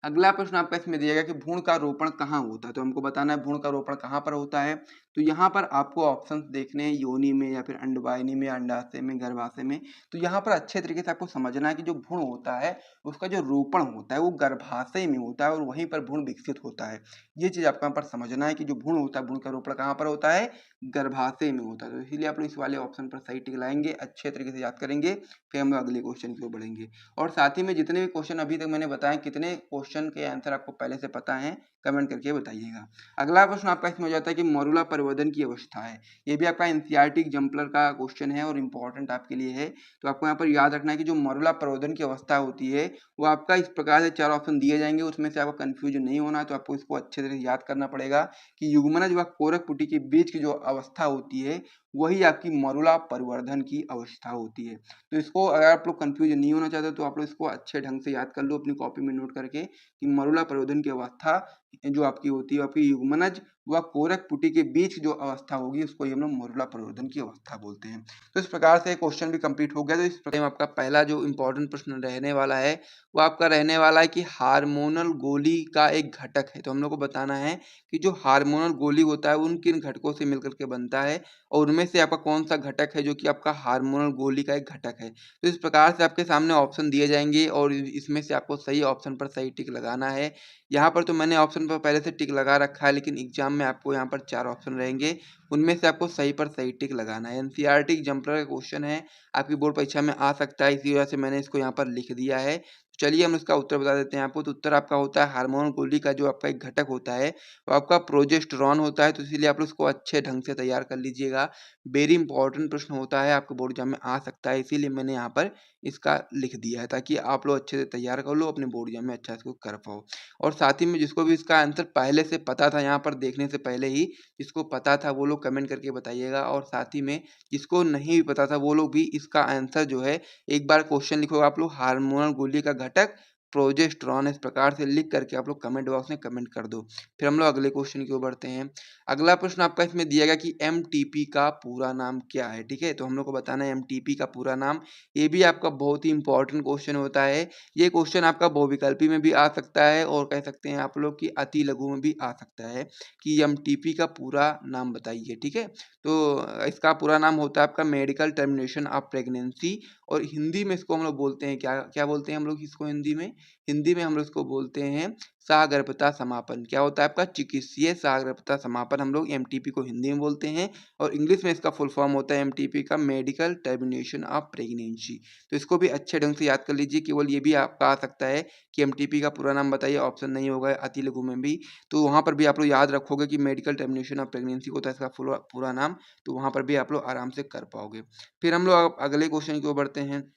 अगला प्रश्न आपका इसमें दिया गया कि भ्रूण का रोपण कहाँ होता है। तो हमको बताना है भ्रूण का रोपण कहाँ पर होता है। तो यहाँ पर आपको ऑप्शंस देखने हैं, योनि में या फिर अंडवाहिनी में, अंडाशय में, गर्भाशय में। तो यहाँ पर अच्छे तरीके से आपको समझना है कि जो भ्रूण होता है उसका जो रोपण होता है वो गर्भाशय में होता है और वहीं पर भ्रूण विकसित होता है। ये चीज आपको यहाँ पर समझना है कि जो भ्रूण होता है, भ्रूण का रोपण कहाँ पर होता है, गर्भाशय में होता है। तो इसीलिए आप लोग इस वाले ऑप्शन पर सही टिक लाएंगे, अच्छे तरीके से याद करेंगे। फिर हम लोग अगले क्वेश्चन की ओर बढ़ेंगे। और साथ ही में जितने भी क्वेश्चन अभी तक मैंने बताए, कितने क्वेश्चन के आंसर आपको पहले से पता है, कमेंट करके बताइएगा। अगला प्रश्न आपका इसमें हो जाता है कि मॉरुला परिवर्धन की अवस्था है। ये भी आपका एनसीईआरटी एग्जाम्पलर का क्वेश्चन है और इम्पोर्टेंट आपके लिए है। तो आपको यहाँ पर याद रखना है कि जो मॉरुला परिवर्धन की अवस्था होती है वो आपका इस प्रकार से 4 ऑप्शन दिए जाएंगे, उसमें से आपको कंफ्यूजन नहीं होना है। तो आपको इसको अच्छे तरह से याद करना पड़ेगा कि युग्मनज व कोरक पुटी के बीच की जो अवस्था होती है वही आपकी मॉरुला परिवर्धन की अवस्था होती है। तो इसको अगर आप लोग कंफ्यूज नहीं होना चाहते तो आप लोग इसको अच्छे ढंग से याद कर लो अपनी कॉपी में नोट करके कि मरूला परिवर्धन की अवस्था जो आपकी होती है, आपकी युग्मनज व कोरक पुटी के बीच जो अवस्था होगी उसको हम लोग मरूला परिवर्धन की अवस्था बोलते हैं। तो इस प्रकार से क्वेश्चन भी कंप्लीट हो गया। तो इस प्रकार आपका पहला जो इम्पोर्टेंट प्रश्न रहने वाला है वो आपका रहने वाला है कि हार्मोनल गोली का एक घटक है। तो हम लोग को बताना है कि जो हार्मोनल गोली होता है उन किन घटकों से मिलकर के बनता है और उनमें से आपका कौन सा घटक है जो कि आपका हार्मोनल गोली का एक घटक है। तो इस प्रकार से आपके सामने ऑप्शन दिए जाएंगे और इसमें से आपको सही ऑप्शन पर सही टिक लगाना है। यहाँ पर तो मैंने ऑप्शन पर पहले से टिक लगा रखा है, लेकिन एग्जाम में आपको यहाँ पर 4 ऑप्शन रहेंगे, उनमें से आपको सही पर सही टिक लगाना है। एनसीईआरटी एग्जाम्पलर का क्वेश्चन है, आपकी बोर्ड परीक्षा में आ सकता है, इसी वजह से मैंने इसको यहाँ पर लिख दिया है। चलिए हम इसका उत्तर बता देते हैं आपको। तो उत्तर आपका होता है हार्मोन गोली का जो आपका एक घटक होता है वो आपका प्रोजेस्टेरॉन होता है। तो इसीलिए आप उसको अच्छे ढंग से तैयार कर लीजिएगा। वेरी इंपॉर्टेंट प्रश्न होता है, आपके बोर्ड एग्जाम में आ सकता है, इसीलिए मैंने यहाँ पर इसका लिख दिया है ताकि आप लोग अच्छे से तैयार कर लो, अपने बोर्ड एग्जाम में अच्छा इसको कर पाओ। और साथ ही में जिसको भी इसका आंसर पहले से पता था, यहाँ पर देखने से पहले ही जिसको पता था वो लोग कमेंट करके बताइएगा। और साथ ही में जिसको नहीं भी पता था वो लोग भी इसका आंसर जो है एक बार क्वेश्चन लिखो आप लोग, हार्मोनल गोली का घटक प्रोजेस्टेरॉन, इस प्रकार से लिख करके आप लोग कमेंट बॉक्स में कमेंट कर दो। फिर हम लोग अगले क्वेश्चन की ओर बढ़ते हैं। अगला प्रश्न आपका इसमें दिया गया कि एमटीपी का पूरा नाम क्या है। ठीक है, तो हम लोग को बताना है एमटीपी का पूरा नाम। ये भी आपका बहुत ही इंपॉर्टेंट क्वेश्चन होता है। ये क्वेश्चन आपका बहुविकल्पी में भी आ सकता है और कह सकते हैं आप लोग कि अति लघु में भी आ सकता है कि एमटीपी का पूरा नाम बताइए। ठीक है, तो इसका पूरा नाम होता है आपका मेडिकल टर्मिनेशन ऑफ प्रेगनेंसी, और हिंदी में इसको हम लोग बोलते हैं क्या क्या बोलते हैं हम लोग इसको हिंदी में, हिंदी में हम लोग इसको बोलते हैं सहागर्भता समापन। क्या होता है आपका? चिकित्सीय सहागर्भता समापन हम लोग एमटीपी को हिंदी में बोलते हैं, और इंग्लिश में इसका फुल फॉर्म होता है एमटीपी का मेडिकल टर्मिनेशन ऑफ प्रेगनेंसी। तो इसको भी अच्छे ढंग से याद कर लीजिए। केवल ये भी आपका आ सकता है कि एमटीपी का पूरा नाम बताइए, ऑप्शन नहीं होगा अति लघु में भी, तो वहाँ पर भी आप लोग याद रखोगे कि मेडिकल टर्मिनेशन ऑफ प्रेगनेंसी होता है इसका पूरा नाम, तो वहाँ पर भी आप लोग आराम से कर पाओगे। फिर हम लोग अगले क्वेश्चन की ओर बढ़ते हैं।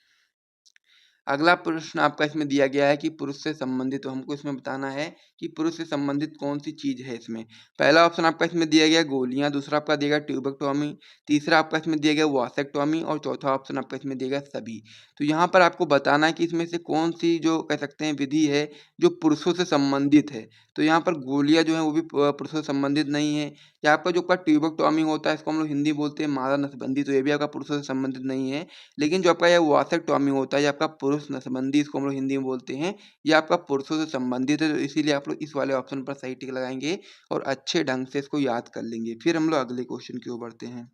अगला प्रश्न आपका इसमें दिया गया है कि पुरुष से संबंधित, तो हमको इसमें बताना है कि पुरुष से संबंधित कौन सी चीज है इसमें। पहला ऑप्शन आपका इसमें दिया गया गोलियां, दूसरा आपका दिया गया ट्यूबेक्टोमी, तीसरा आपका इसमें दिया गया वासेक्टोमी, और चौथा ऑप्शन आपका इसमें दिया गया सभी। तो यहाँ पर आपको बताना है कि इसमें से कौन सी जो कह सकते हैं विधि है जो पुरुषों से संबंधित है। तो यहाँ पर गोलियां जो है वो भी पुरुषों से संबंधित नहीं है। या आपका जो आपका ट्यूबेक्टोमी होता है इसको हम लोग हिंदी बोलते हैं मादा नसबंदी, तो ये भी आपका पुरुषों से संबंधित नहीं है। लेकिन जो आपका ये वासेक्टोमी होता है ये आपका पुरुष नसबंदी, इसको हम लोग हिंदी में बोलते हैं, ये आपका पुरुषों से संबंधित है, तो इसीलिए आप लोग इस वाले ऑप्शन पर सही टिक लगाएंगे और अच्छे ढंग से इसको याद कर लेंगे। फिर हम लोग अगले क्वेश्चन की ओर बढ़ते हैं।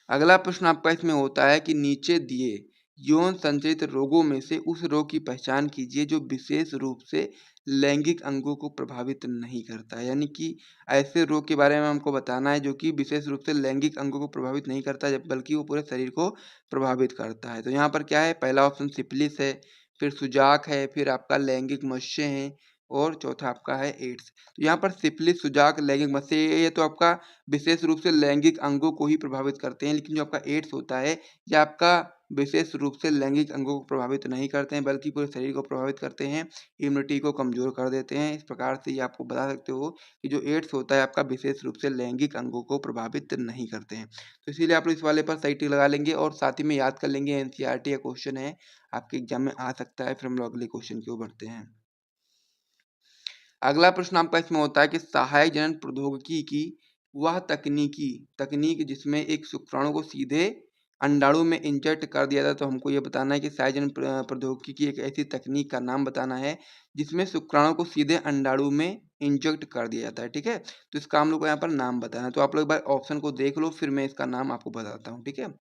अगला प्रश्न आपका इसमें होता है कि नीचे दिए यौन संचरित रोगों में से उस रोग की पहचान कीजिए जो विशेष रूप से लैंगिक अंगों को प्रभावित नहीं करता है। यानी कि ऐसे रोग के बारे में हमको बताना है जो कि विशेष रूप से लैंगिक अंगों को प्रभावित नहीं करता बल्कि वो पूरे शरीर को प्रभावित करता है। तो यहाँ पर क्या है? पहला ऑप्शन सिफिलिस है, फिर सुजाक है, फिर आपका लैंगिक मत्स्य है, और चौथा आपका है एड्स। तो यहाँ पर सिफिलिस, सुजाक, लैंगिक मत्स्य ये तो आपका विशेष रूप से लैंगिक अंगों को ही प्रभावित करते हैं, लेकिन जो आपका एड्स होता है ये आपका विशेष रूप से लैंगिक अंगों को प्रभावित नहीं करते हैं बल्कि पूरे शरीर को प्रभावित करते हैं, इम्यूनिटी को कमजोर कर देते हैं। इस प्रकार से ये आपको बता सकते हो कि जो एड्स होता है आपका विशेष रूप से लैंगिक अंगों को प्रभावित नहीं करते हैं। तो इसीलिए आप लोग इस वाले पर सही टिक लगा लेंगे और साथ ही में याद कर लेंगे, एनसीईआरटी का क्वेश्चन है, आपके एग्जाम में आ सकता है। फिर हम लोग अगले क्वेश्चन की ओर बढ़ते हैं। अगला प्रश्न आपका इसमें होता है कि सहायक जनन प्रौद्योगिकी की वह तकनीक जिसमें एक शुक्राणु को सीधे अंडाणु में इंजेक्ट कर दिया था। तो हमको ये बताना है कि सहायक जनन प्रौद्योगिकी की एक ऐसी तकनीक का नाम बताना है जिसमें शुक्राणु को सीधे अंडाणु में इंजेक्ट कर दिया जाता है। ठीक है, तो इसका हम लोग को यहाँ पर नाम बताना है। तो आप लोग एक बार ऑप्शन को देख लो, फिर मैं इसका नाम आपको बताता हूँ। ठीक है,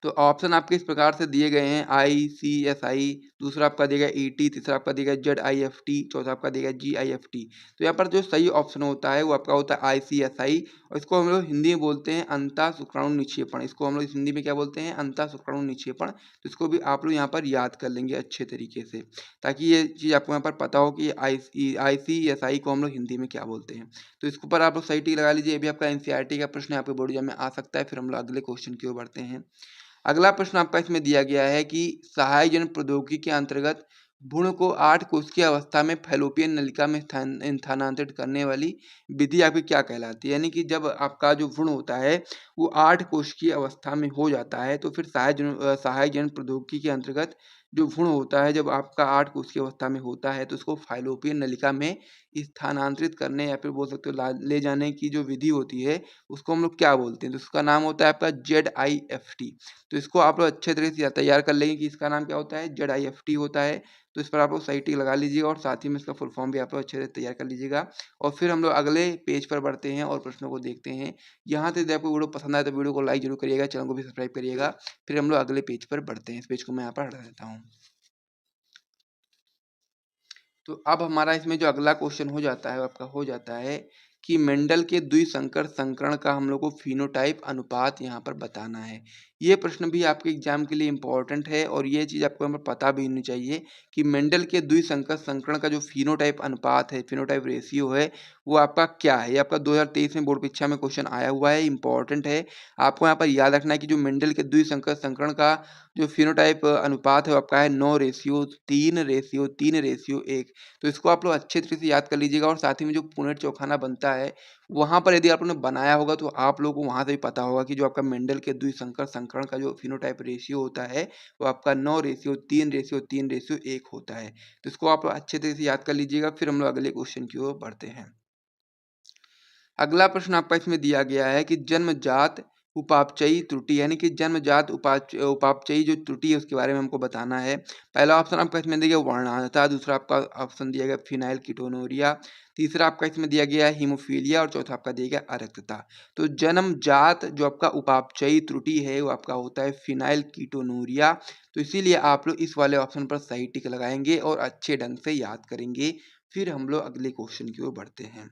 तो ऑप्शन आपके इस प्रकार से दिए गए हैं ICSI, दूसरा आपका दिया गया ET, तीसरा आपका दिया गया ZIFT, चौथा आपका दिया गया GIFT। तो यहाँ पर जो सही ऑप्शन होता है वो आपका होता है ICSI, और इसको हम लोग हिंदी में बोलते हैं अंतः शुक्राणु निक्षेपण। इसको हम लोग हिंदी में क्या बोलते हैं? अंतः शुक्राणु निक्षेपण। तो इसको भी आप लोग यहाँ पर याद कर लेंगे अच्छे तरीके से, ताकि ये चीज़ आपको यहाँ पर पता हो कि ICSI को हम लोग हिंदी में क्या बोलते हैं। तो इसके ऊपर आप लोग सही टिक लगा लीजिए। ये भी आपका NCERT का प्रश्न है, आपके बोर्ड एग्जाम में आ सकता है। फिर हम लोग अगले क्वेश्चन की ओर बढ़ते हैं। अगला प्रश्न आपका इसमें दिया गया है कि सहायक जनन प्रौद्योगिकी के अंतर्गत भ्रूण को 8 कोशिकीय अवस्था में फैलोपियन नलिका में स्थानांतरित करने वाली विधि आपकी क्या कहलाती है। यानी कि जब आपका जो भ्रूण होता है वो 8 कोशिकीय अवस्था में हो जाता है तो फिर सहायक जनन प्रौद्योगिकी के अंतर्गत जो भ्रूण होता है जब आपका 8 कोशिकीय अवस्था में होता है तो उसको फैलोपियन नलिका में स्थानांतरित करने या फिर बोल सकते हो ले जाने की जो विधि होती है उसको हम लोग क्या बोलते हैं। तो उसका नाम होता है आपका ZIFT। तो इसको आप लोग अच्छे तरीके से तैयार कर लेंगे कि इसका नाम क्या होता है? ZIFT होता है। तो इस पर आप लोग सही टिक लगा लीजिएगा और साथ ही में इसका फुल फॉर्म भी आप लोग अच्छे से तैयार कर लीजिएगा। और फिर हम लोग अगले पेज पर बढ़ते हैं और प्रश्नों को देखते हैं। यहाँ से यदि आपको वीडियो पसंद आए तो वीडियो को लाइक जरूर करिएगा, चैनल को भी सब्सक्राइब करिएगा। फिर हम लोग अगले पेज पर बढ़ते हैं। इस पेज को मैं यहाँ पर हटा देता हूँ। तो अब हमारा इसमें जो अगला क्वेश्चन हो जाता है वो आपका हो जाता है कि मेंडल के द्विसंकर संकरण का हम लोग को फिनोटाइप अनुपात यहाँ पर बताना है। ये प्रश्न भी आपके एग्जाम के लिए इम्पोर्टेंट है और ये चीज़ आपको यहाँ पर पता भी होनी चाहिए कि मेंडल के द्विसंकर संकरण का जो फिनोटाइप अनुपात है, फिनोटाइप रेशियो है, वो आपका क्या है। ये आपका 2023 में बोर्ड परीक्षा में क्वेश्चन आया हुआ है, इंपॉर्टेंट है। आपको यहाँ पर याद रखना है कि जो मेंडल के द्विसंकर संकरण का जो फिनोटाइप अनुपात है वो आपका है 9:3:1। तो इसको आप लोग अच्छे तरीके से याद कर लीजिएगा और साथ ही में जो पुनेट चौखाना बनता है वहाँ पर यदि आप लोगों ने बनाया होगा तो आप लोगों को वहाँ से भी पता होगा कि जो आपका मेंडल के द्विसंकर संकरण का जो फिनोटाइप रेशियो होता है वो आपका 9:3:3:1 होता है। तो इसको आप लोग अच्छे तरीके से याद कर लीजिएगा। फिर हम लोग अगले क्वेश्चन की ओर बढ़ते हैं। अगला प्रश्न आपका इसमें दिया गया है कि जन्मजात उपापचयी त्रुटि यानी कि जन्मजात उपापचयी जो त्रुटि है उसके बारे में हमको बताना है। पहला ऑप्शन आपका इसमें दिया गया वर्णांधता, दूसरा आपका ऑप्शन दिया गया फिनाइल कीटोनुरिया, तीसरा आपका इसमें दिया गया है हीमोफीलिया और चौथा आपका दिया गया अरक्तता। तो जन्मजात जो आपका उपापचयी त्रुटि है वो आपका होता है फिनाइल कीटोनुरिया। तो इसीलिए आप लोग इस वाले ऑप्शन पर सही टिक लगाएंगे और अच्छे ढंग से याद करेंगे। फिर हम लोग अगले क्वेश्चन की ओर बढ़ते हैं।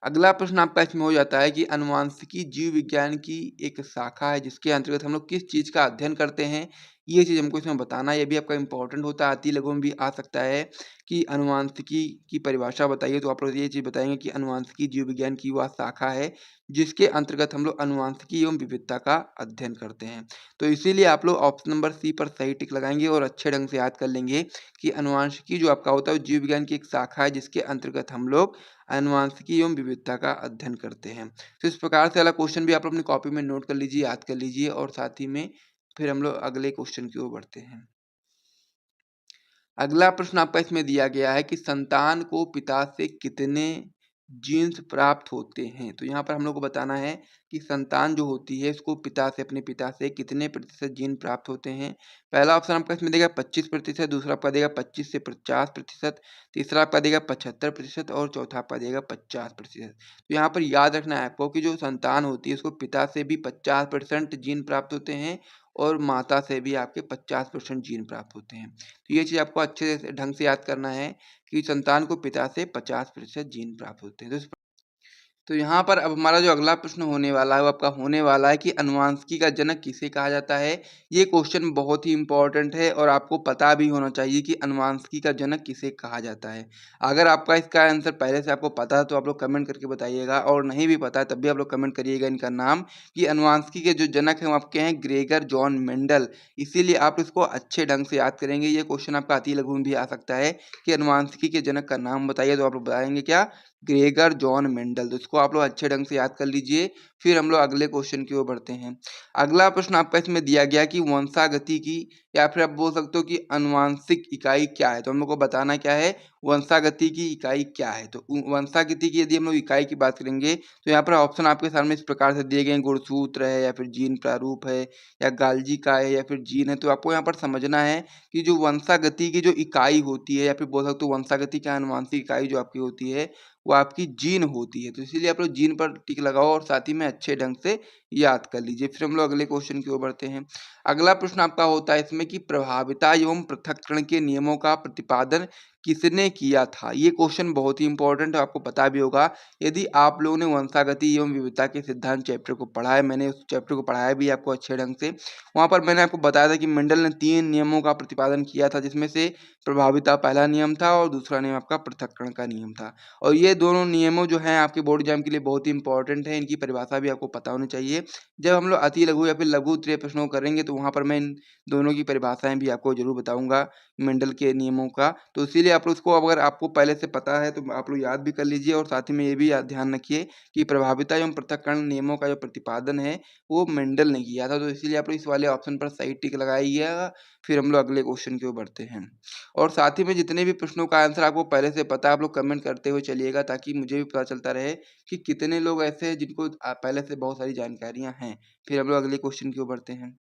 अगला प्रश्न आपका इसमें हो जाता है कि अनुवांशिकी जीव विज्ञान की एक शाखा है जिसके अंतर्गत हम लोग किस चीज़ का अध्ययन करते हैं, ये चीज़ हमको इसमें बताना है। ये भी आपका इम्पोर्टेंट होता है, अति लघु में भी आ सकता है कि अनुवांशिकी की परिभाषा बताइए, तो आप लोग ये चीज़ बताएंगे कि अनुवांशिकी जीव विज्ञान की वह शाखा है जिसके अंतर्गत हम लोग अनुवांशिकी एवं विविधता का अध्ययन करते हैं। तो इसीलिए आप लोग ऑप्शन नंबर सी पर सही टिक लगाएंगे और अच्छे ढंग से याद कर लेंगे कि अनुवांशिकी जो आपका होता है वो जीव विज्ञान की एक शाखा है जिसके अंतर्गत हम लोग अनुवांशिकी एवं विविधता का अध्ययन करते हैं। तो इस प्रकार से वाला क्वेश्चन भी आप अपनी कॉपी में नोट कर लीजिए, याद कर लीजिए और साथ ही में फिर हम लोग अगले क्वेश्चन की ओर बढ़ते हैं। अगला प्रश्न आपका इसमें दिया गया है कि संतान को पिता से कितने जीन्स प्राप्त होते हैं। तो यहाँ पर हम लोग को बताना है कि संतान जो होती है इसको पिता से अपने पिता से कितने प्रतिशत जीन प्राप्त होते हैं। पहला ऑप्शन आपका इसमें देगा 25%, दूसरा आपका देगा 25 से 50%, तीसरा आपका देगा 75% और चौथा आपका देगा 50%। तो यहाँ पर याद रखना है आपको कि जो संतान होती है उसको पिता से भी 50% जीन प्राप्त होते हैं और माता से भी आपके 50% जीन प्राप्त होते हैं। तो ये चीज़ आपको अच्छे से ढंग से याद करना है कि संतान को पिता से 50% जीन प्राप्त होते हैं। तो यहाँ पर अब हमारा जो अगला प्रश्न होने वाला है वो आपका होने वाला है कि अनुवांशिकी का जनक किसे कहा जाता है। ये क्वेश्चन बहुत ही इंपॉर्टेंट है और आपको पता भी होना चाहिए कि अनुवांशिकी का जनक किसे कहा जाता है। अगर आपका इसका आंसर पहले से आपको पता है तो आप लोग कमेंट करके बताइएगा, और नहीं भी पता है तब भी आप लोग कमेंट करिएगा इनका नाम, कि अनुवांशिकी के जो जनक हैं वो आपके हैं ग्रेगर जॉन मेंडल। इसीलिए आप इसको अच्छे ढंग से याद करेंगे। ये क्वेश्चन आपका अति लघु में भी आ सकता है कि अनुवांशिकी के जनक का नाम बताइए, तो आप लोग बताएंगे क्या, ग्रेगर जॉन मेंडल। तो इसको आप लोग अच्छे ढंग से याद कर लीजिए। फिर हम लोग अगले क्वेश्चन की ओर बढ़ते हैं। अगला प्रश्न आपका इसमें दिया गया कि वंशागति की या फिर आप बोल सकते हो कि आनुवांशिक इकाई क्या है। तो हम लोग को बताना क्या है, वंशागति की इकाई क्या है। तो वंशागति की यदि हम लोग इकाई की बात करेंगे तो यहाँ पर ऑप्शन आपके सामने इस प्रकार से दिए गए हैं, गुणसूत्र है या फिर जीन प्रारूप है या गाल्जी का है या फिर जीन है। तो आपको यहाँ पर समझना है कि जो वंशागति की जो इकाई होती है या फिर बोल सकते हो वंशागति की आनुवांशिक इकाई जो आपकी होती है वो आपकी जीन होती है। तो इसीलिए आप लोग जीन पर टिक लगाओ और साथ ही में अच्छे ढंग से याद कर लीजिए। फिर हम लोग अगले क्वेश्चन की ओर बढ़ते हैं। अगला प्रश्न आपका होता है इसमें कि प्रभाविता एवं पृथक्करण के नियमों का प्रतिपादन किसने किया था। ये क्वेश्चन बहुत ही इंपॉर्टेंट है, आपको पता भी होगा यदि आप लोगों ने वंशागति एवं विविधता के सिद्धांत चैप्टर को पढ़ा है। मैंने उस चैप्टर को पढ़ाया भी आपको अच्छे ढंग से। वहाँ पर मैंने आपको बताया था कि मेंडल ने 3 नियमों का प्रतिपादन किया था, जिसमें से प्रभाविता पहला नियम था और दूसरा नियम आपका पृथक्करण का नियम था। और ये दोनों नियमों जो हैं आपके बोर्ड एग्जाम के लिए बहुत ही इंपॉर्टेंट है। इनकी परिभाषा भी आपको पता होनी चाहिए। जब हम लोग अति लघु या फिर लघु उत्तरीय प्रश्नों को करेंगे तो वहाँ पर मैं इन दोनों की परिभाषाएं भी आपको जरूर बताऊंगा, मेंडल के नियमों का। तो इसीलिए आप लोग उसको अगर आपको पहले से पता है तो आप लोग याद भी कर लीजिए और साथ ही में ये भी ध्यान रखिए कि प्रभाविता एवं पृथक्करण नियमों का जो प्रतिपादन है वो मेंडल ने किया था। तो इसीलिए आप लोग इस वाले ऑप्शन पर सही टिक लगाइएगा। फिर हम लोग अगले क्वेश्चन की ओर बढ़ते हैं। और साथ ही में जितने भी प्रश्नों का आंसर आपको पहले से पता है आप लोग कमेंट करते हुए चलिएगा, ताकि मुझे भी पता चलता रहे कि कितने लोग ऐसे हैं जिनको पहले से बहुत सारी जानकारियां हैं। फिर हम लोग अगले क्वेश्चन की ओर बढ़ते हैं।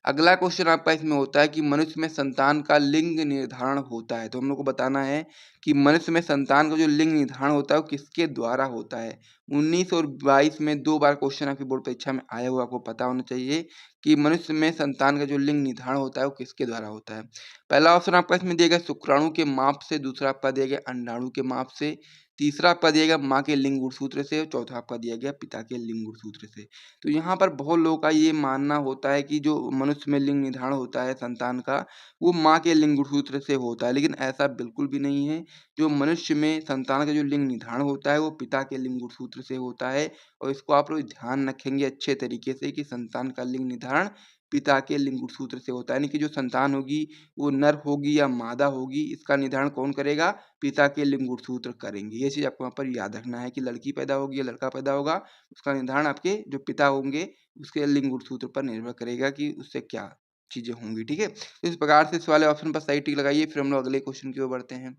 अगला क्वेश्चन आपका इसमें होता है कि मनुष्य में संतान का लिंग निर्धारण होता है। तो हम लोग को बताना है कि मनुष्य में संतान का जो लिंग निर्धारण होता है वो किसके द्वारा होता है। 19 और 22 में 2 बार क्वेश्चन आपकी बोर्ड परीक्षा में आया हुआ, आपको पता होना चाहिए कि मनुष्य में संतान का जो लिंग निर्धारण होता है वो किसके द्वारा होता है। पहला ऑप्शन आपका इसमें दिया गया शुक्राणु के माप से, दूसरा आपका दिया गया अंडाणु के माप से, तीसरा आपका दिया गया माँ के लिंग गुणसूत्र से और चौथा आपका दिया गया पिता के लिंग गुणसूत्र से। तो यहाँ पर बहुत लोगों का ये मानना होता है कि जो मनुष्य में लिंग निर्धारण होता है संतान का वो माँ के लिंग गुणसूत्र से होता है, लेकिन ऐसा बिल्कुल भी नहीं है। जो मनुष्य में संतान का जो लिंग निर्धारण होता है वो पिता के लिंग गुणसूत्र से होता है। और इसको आप लोग ध्यान रखेंगे अच्छे तरीके से कि संतान का लिंग निर्धारण पिता के लिंग गुणसूत्र से होता है। यानी कि जो संतान होगी वो नर होगी या मादा होगी, इसका निर्धारण कौन करेगा, पिता के लिंग गुणसूत्र करेंगे। ये चीज आपको यहाँ पर याद रखना है कि लड़की पैदा होगी या लड़का पैदा होगा, उसका निर्धारण आपके जो पिता होंगे उसके लिंग गुणसूत्र पर निर्भर करेगा कि उससे क्या चीजें होंगी। ठीक है, तो इस प्रकार से इस वाले ऑप्शन पर सही टिक लगाइए। फिर हम लोग अगले क्वेश्चन की ओर बढ़ते हैं।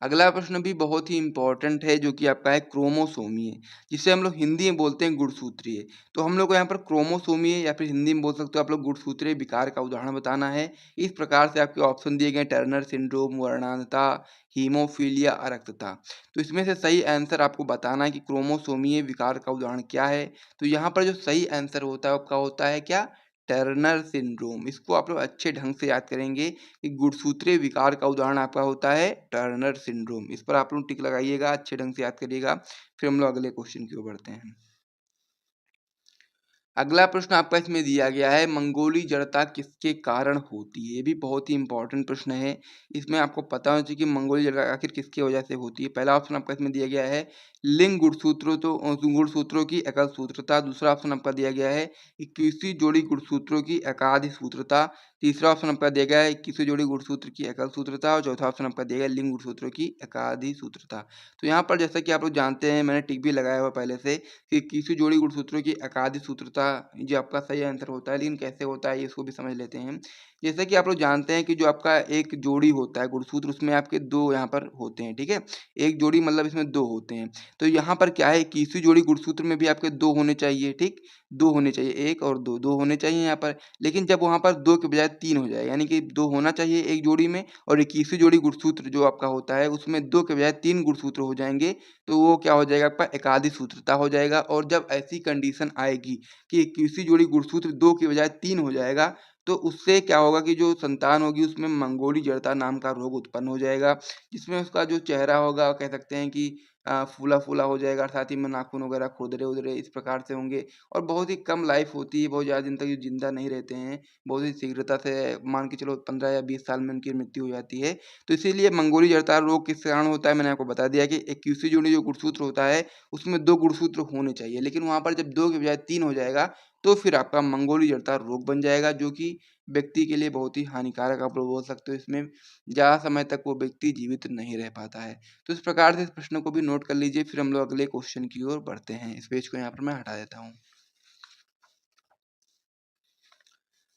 अगला प्रश्न भी बहुत ही इम्पोर्टेंट है जो कि आपका है क्रोमोसोमीय, जिसे हम लोग हिंदी में बोलते हैं गुणसूत्रीय। तो हम लोग को यहाँ पर क्रोमोसोमीय या फिर हिंदी में बोल सकते हो आप लोग गुणसूत्रीय विकार का उदाहरण बताना है। इस प्रकार से आपके ऑप्शन दिए गए टर्नर सिंड्रोम, वर्णांधता, हीमोफीलिया, अरक्तता। तो इसमें से सही आंसर आपको बताना है कि क्रोमोसोमीय विकार का उदाहरण क्या है। तो यहाँ पर जो सही आंसर होता है आपका होता है क्या, टर्नर सिंड्रोम। इसको आप लोग अच्छे ढंग से याद करेंगे कि गुणसूत्रीय विकार का उदाहरण आपका होता है टर्नर सिंड्रोम। इस पर आप लोग टिक लगाइएगा, अच्छे ढंग से याद करिएगा। फिर हम लोग अगले क्वेश्चन की ओर बढ़ते हैं। अगला प्रश्न आपका इसमें दिया गया है, मंगोली जड़ता किसके कारण होती है। ये भी बहुत ही इंपॉर्टेंट प्रश्न है। इसमें आपको पता होना चाहिए कि मंगोली जड़ता आखिर किसकी वजह से होती है। पहला ऑप्शन आपका इसमें दिया गया है लिंग गुणसूत्रों की एकल सूत्रता। दूसरा ऑप्शन आपका दिया गया है 21वीं जोड़ी गुणसूत्रों की एकादि सूत्रता। तीसरा ऑप्शन आपका दिया गया है 21वीं जोड़ी गुणसूत्र की एकल सूत्रता। और चौथा ऑप्शन आपका दिया गया है लिंग गुणसूत्रों की एकादि सूत्रता। तो यहाँ पर जैसा कि आप लोग जानते हैं, मैंने टिक भी लगाया हुआ पहले से कि 21वीं जोड़ी गुणसूत्रों की एकादि सूत्रता जो आपका सही आंसर होता है। लेकिन कैसे होता है ये इसको भी समझ लेते हैं। जैसे कि आप लोग जानते हैं कि जो आपका एक जोड़ी होता है गुणसूत्र, उसमें आपके दो यहाँ पर होते हैं, ठीक है। एक जोड़ी मतलब इसमें दो होते हैं। तो यहाँ पर क्या है, 21वीं जोड़ी गुणसूत्र में भी आपके दो होने चाहिए, ठीक, दो होने चाहिए, एक और दो, दो होने चाहिए यहाँ पर। लेकिन जब वहाँ पर दो के बजाय तीन हो जाए, यानी कि दो होना चाहिए एक जोड़ी में, और 21वीं जोड़ी गुणसूत्र जो आपका होता है उसमें दो के बजाय तीन गुणसूत्र हो जाएंगे, तो वो क्या हो जाएगा आपका एकादि सूत्रता हो जाएगा। और जब ऐसी कंडीशन आएगी कि 21वीं जोड़ी गुणसूत्र दो के बजाय तीन हो जाएगा, तो उससे क्या होगा कि जो संतान होगी उसमें मंगोली जड़ता नाम का रोग उत्पन्न हो जाएगा, जिसमें उसका जो चेहरा होगा कह सकते हैं कि फूला फूला हो जाएगा, साथ ही में नाखून वगैरह खुरदरे उदरे इस प्रकार से होंगे। और बहुत ही कम लाइफ होती है, बहुत ज़्यादा दिन तक ये जिंदा नहीं रहते हैं, बहुत ही शीघ्रता से मान के चलो 15 या 20 साल में उनकी मृत्यु हो जाती है। तो इसीलिए मंगोली जड़ता रोग किस कारण होता है, मैंने आपको बता दिया कि 21वीं जोड़ी जो गुणसूत्र होता है उसमें दो गुणसूत्र होने चाहिए, लेकिन वहाँ पर जब दो के बजाय तीन हो जाएगा, तो फिर आपका मंगोली जड़ता रोग बन जाएगा, जो कि व्यक्ति के लिए बहुत ही हानिकारक आप लोग बोल सकते हो। इसमें ज़्यादा समय तक वो व्यक्ति जीवित नहीं रह पाता है। तो इस प्रकार से इस प्रश्न को भी नोट कर लीजिए। फिर हम लोग अगले क्वेश्चन की ओर बढ़ते हैं। इस पेज को यहाँ पर मैं हटा देता हूँ।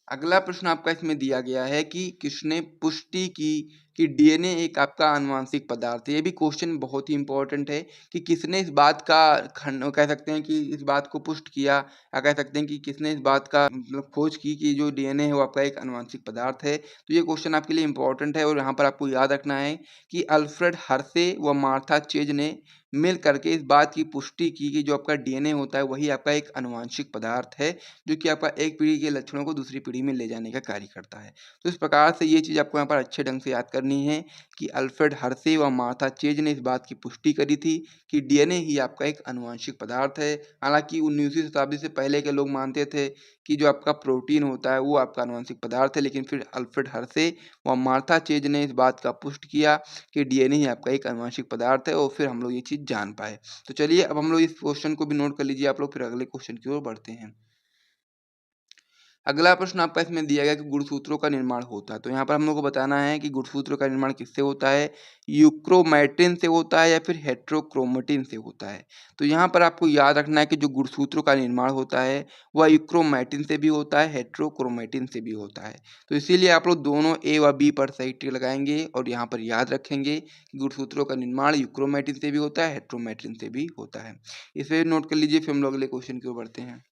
अगला प्रश्न आपका इसमें दिया गया है कि किसने पुष्टि की कि डीएनए एक आपका आनुवांशिक पदार्थ है। ये भी क्वेश्चन बहुत ही इंपॉर्टेंट है कि किसने इस बात का खंड कह सकते हैं कि इस बात को पुष्ट किया, या कह सकते हैं कि किसने इस बात का मतलब खोज की कि जो डीएनए है वो आपका एक आनुवांशिक पदार्थ है। तो ये क्वेश्चन आपके लिए इंपॉर्टेंट है, और यहाँ पर आपको याद रखना है कि अल्फ्रेड हर्शे व मार्था चेज ने मिल करके इस बात की पुष्टि की कि जो आपका डीएनए होता है वही आपका एक आनुवांशिक पदार्थ है, जो कि आपका एक पीढ़ी के लक्षणों को दूसरी पीढ़ी में ले जाने का कार्य करता है। तो इस प्रकार से ये चीज़ आपको यहाँ पर अच्छे ढंग से याद करनी है कि अल्फ्रेड हर्शे व मार्था चेज ने इस बात की पुष्टि करी थी कि डीएनए ही आपका एक आनुवंशिक पदार्थ है। हालांकि 19वीं शताब्दी से पहले के लोग मानते थे कि जो आपका प्रोटीन होता है वो आपका आनुवंशिक पदार्थ है, लेकिन फिर अल्फ्रेड हर्शे व मार्था चेज ने इस बात का पुष्ट किया कि डीएनए ही आपका एक आनुवंशिक पदार्थ है, और फिर हम लोग ये चीज़ जान पाए। तो चलिए अब हम लोग इस क्वेश्चन को भी नोट कर लीजिए आप लोग, फिर अगले क्वेश्चन की ओर बढ़ते हैं। अगला प्रश्न आपका इसमें दिया गया कि गुणसूत्रों का निर्माण होता है। तो यहाँ पर हम लोग को बताना है कि गुणसूत्रों का निर्माण किससे होता है, यूक्रोमैटिन से होता है या फिर हेट्रोक्रोमेटिन से होता है। तो यहाँ पर आपको याद रखना है कि जो गुणसूत्रों का निर्माण होता है वह यूक्रोमैटिन से भी होता है, हेट्रोक्रोमेटिन से भी होता है। तो इसीलिए आप लोग दोनों ए व बी पर सही टिक लगाएंगे, और यहाँ पर याद रखेंगे कि गुणसूत्रों का निर्माण यूक्रोमैटिन से भी होता है, हेट्रोमैटिन से भी होता है। इसे नोट कर लीजिए। फिर हम लोग अगले क्वेश्चन की ओर बढ़ते हैं।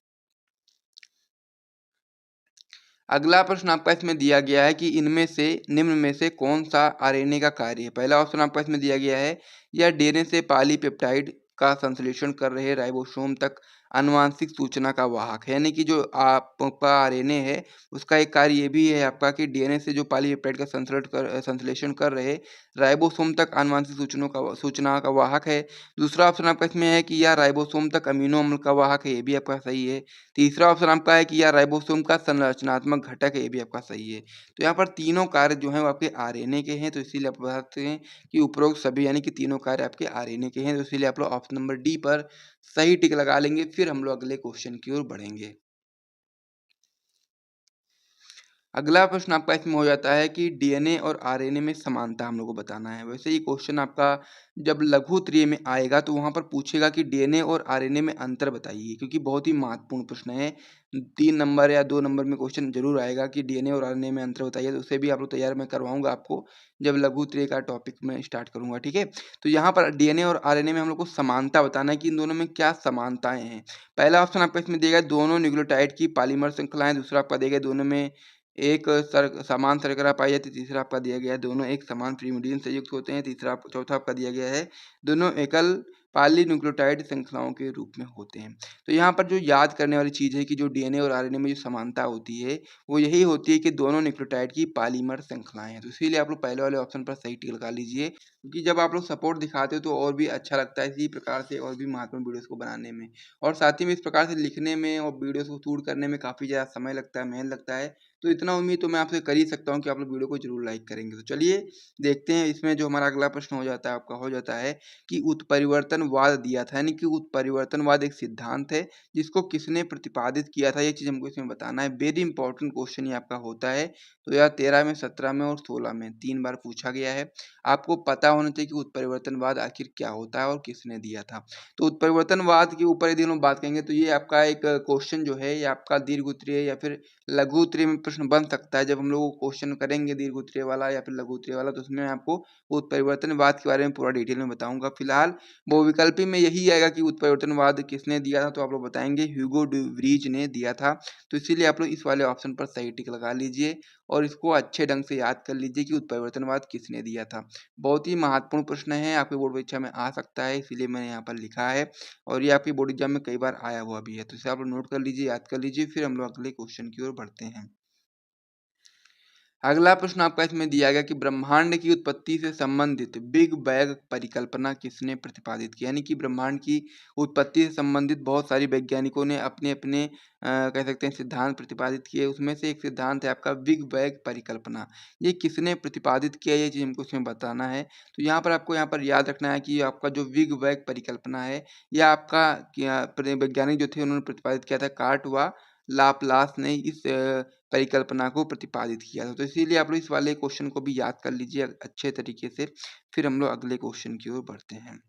अगला प्रश्न आपका इसमें दिया गया है कि इनमें से निम्न में से कौन सा आरएनए का कार्य है। पहला ऑप्शन आपका इसमें दिया गया है, यह डीएनए से पॉलीपेप्टाइड का संश्लेषण कर रहे राइबोसोम तक आनुवांशिक सूचना का वाहक है। यानी कि जो आपका आरएनए है उसका एक कार्य ये भी है आपका कि डीएनए से जो पॉलीपेप्टाइड का संश्लेषण कर रहे राइबोसोम तक आनुवांशिक सूचना का वाहक है। दूसरा ऑप्शन आपका इसमें है कि यह राइबोसोम तक अमीनो अम्ल का वाहक है, ये भी आपका सही है। तीसरा ऑप्शन आपका है कि यह राइबोसोम का संरचनात्मक घटक है, ये भी आपका सही है। तो यहाँ पर तीनों कार्य जो हैं वो आपके आरएनए के हैं, तो इसीलिए आप बता सकते हैं कि उपरोक्त सभी यानी कि तीनों कार्य आपके आरएनए के हैं। तो इसीलिए आप लोग ऑप्शन नंबर डी पर सही टिक लगा लेंगे। फिर हम लोग अगले क्वेश्चन की ओर बढ़ेंगे। अगला प्रश्न आपका इसमें हो जाता है कि डीएनए और आरएनए में समानता हम लोग को बताना है। वैसे ये क्वेश्चन आपका जब लघु उत्तरीय में आएगा तो वहाँ पर पूछेगा कि डीएनए और आरएनए में अंतर बताइए, क्योंकि बहुत ही महत्वपूर्ण प्रश्न है। 3 नंबर या 2 नंबर में क्वेश्चन ज़रूर आएगा कि डीएनए और आरएनए में अंतर बताइए, तो उसे भी आप लोग तैयार मैं करवाऊँगा आपको जब लघु उत्तरीय का टॉपिक मैं स्टार्ट करूँगा, ठीक है? तो यहाँ पर डीएनए और आरएनए में हम लोग को समानता बताना है कि इन दोनों में क्या समानताएँ हैं। पहला ऑप्शन आपका इसमें दिया गया है दोनों न्यूक्लियोटाइड की पॉलीमर श्रृंखलाएँ, दूसरा आपका दिया गया दोनों में एक समान शर्करा पाई जाती है, तीसरा आपका दिया गया है दोनों एक समान पिरिमिडीन से युक्त होते हैं, चौथा आपका दिया गया है दोनों एकल पॉलीन्यूक्लियोटाइड श्रृंखलाओं के रूप में होते हैं। तो यहाँ पर जो याद करने वाली चीज़ है कि जो डीएनए और आरएनए में जो समानता होती है, वो यही होती है कि दोनों न्यूक्लियोटाइड की पॉलीमर श्रृंखलाएँ हैं। तो इसीलिए आप लोग पहले वाले ऑप्शन पर सही टिक लगा लीजिए, क्योंकि जब आप लोग सपोर्ट दिखाते हो तो और भी अच्छा लगता है इसी प्रकार से और भी महत्वपूर्ण वीडियोज़ को बनाने में। और साथ ही में इस प्रकार से लिखने में और वीडियोज़ को शूट करने में काफ़ी ज़्यादा समय लगता है, मेहनत लगता है। तो इतना उम्मीद तो मैं आपसे कर ही सकता हूँ कि आप लोग वीडियो को ज़रूर लाइक करेंगे। तो चलिए देखते हैं इसमें जो हमारा अगला प्रश्न हो जाता है आपका हो जाता है कि उत्परिवर्तनवाद दिया था, यानी कि उत्परिवर्तनवाद एक सिद्धांत है जिसको किसने प्रतिपादित किया था, ये चीज़ हमको इसमें बताना है। वेरी इंपॉर्टेंट क्वेश्चन ये आपका होता है। 2013 में, 17 में और 16 में 3 बार पूछा गया है। आपको पता होना चाहिए कि उत्परिवर्तनवाद आखिर क्या होता है और किसने दिया था। तो उत्परिवर्तनवाद के ऊपर यदि हम लोग बात करेंगे तो ये आपका एक क्वेश्चन जो है ये आपका दीर्घ उत्तरीय या फिर लघु उत्तरीय में प्रश्न बन सकता है। जब हम लोग क्वेश्चन करेंगे दीर्घ उत्तरीय वाला या फिर लघु उत्तरीय वाला, तो उसमें मैं आपको उत्परिवर्तनवाद के बारे में पूरा डिटेल में बताऊंगा। फिलहाल बहुविकल्पी में यही आएगा कि उत्परिवर्तनवाद किसने दिया था, तो आप लोग बताएंगे ह्यूगो डू व्रीज ने दिया था। तो इसीलिए आप लोग इस वाले ऑप्शन पर सही टिक लगा लीजिए और इसको अच्छे ढंग से याद कर लीजिए कि उत्परिवर्तनवाद किसने दिया था। बहुत ही महत्वपूर्ण प्रश्न है, आपके बोर्ड परीक्षा में आ सकता है, इसीलिए मैंने यहाँ पर लिखा है और ये आपकी बोर्ड एग्जाम में कई बार आया हुआ भी है। तो इसे आप लोग नोट कर लीजिए, याद कर लीजिए, फिर हम लोग अगले क्वेश्चन की ओर बढ़ते हैं। अगला प्रश्न आपका इसमें दिया गया कि ब्रह्मांड की उत्पत्ति से संबंधित बिग बैंग परिकल्पना किसने प्रतिपादित की, यानी कि ब्रह्मांड की उत्पत्ति से संबंधित बहुत सारी वैज्ञानिकों ने अपने अपने कह सकते हैं सिद्धांत प्रतिपादित किए। उसमें से एक सिद्धांत है आपका बिग बैंग परिकल्पना। ये किसने प्रतिपादित किया, ये चीज़ हमको इसमें बताना है। तो यहाँ पर आपको यहाँ पर याद रखना है कि आपका जो बिग बैंग परिकल्पना है यह आपका वैज्ञानिक जो थे उन्होंने प्रतिपादित किया था, कार्ट व लाप्लास ने इस परिकल्पना को प्रतिपादित किया था। तो इसीलिए आप लोग इस वाले क्वेश्चन को भी याद कर लीजिए अच्छे तरीके से, फिर हम लोग अगले क्वेश्चन की ओर बढ़ते हैं।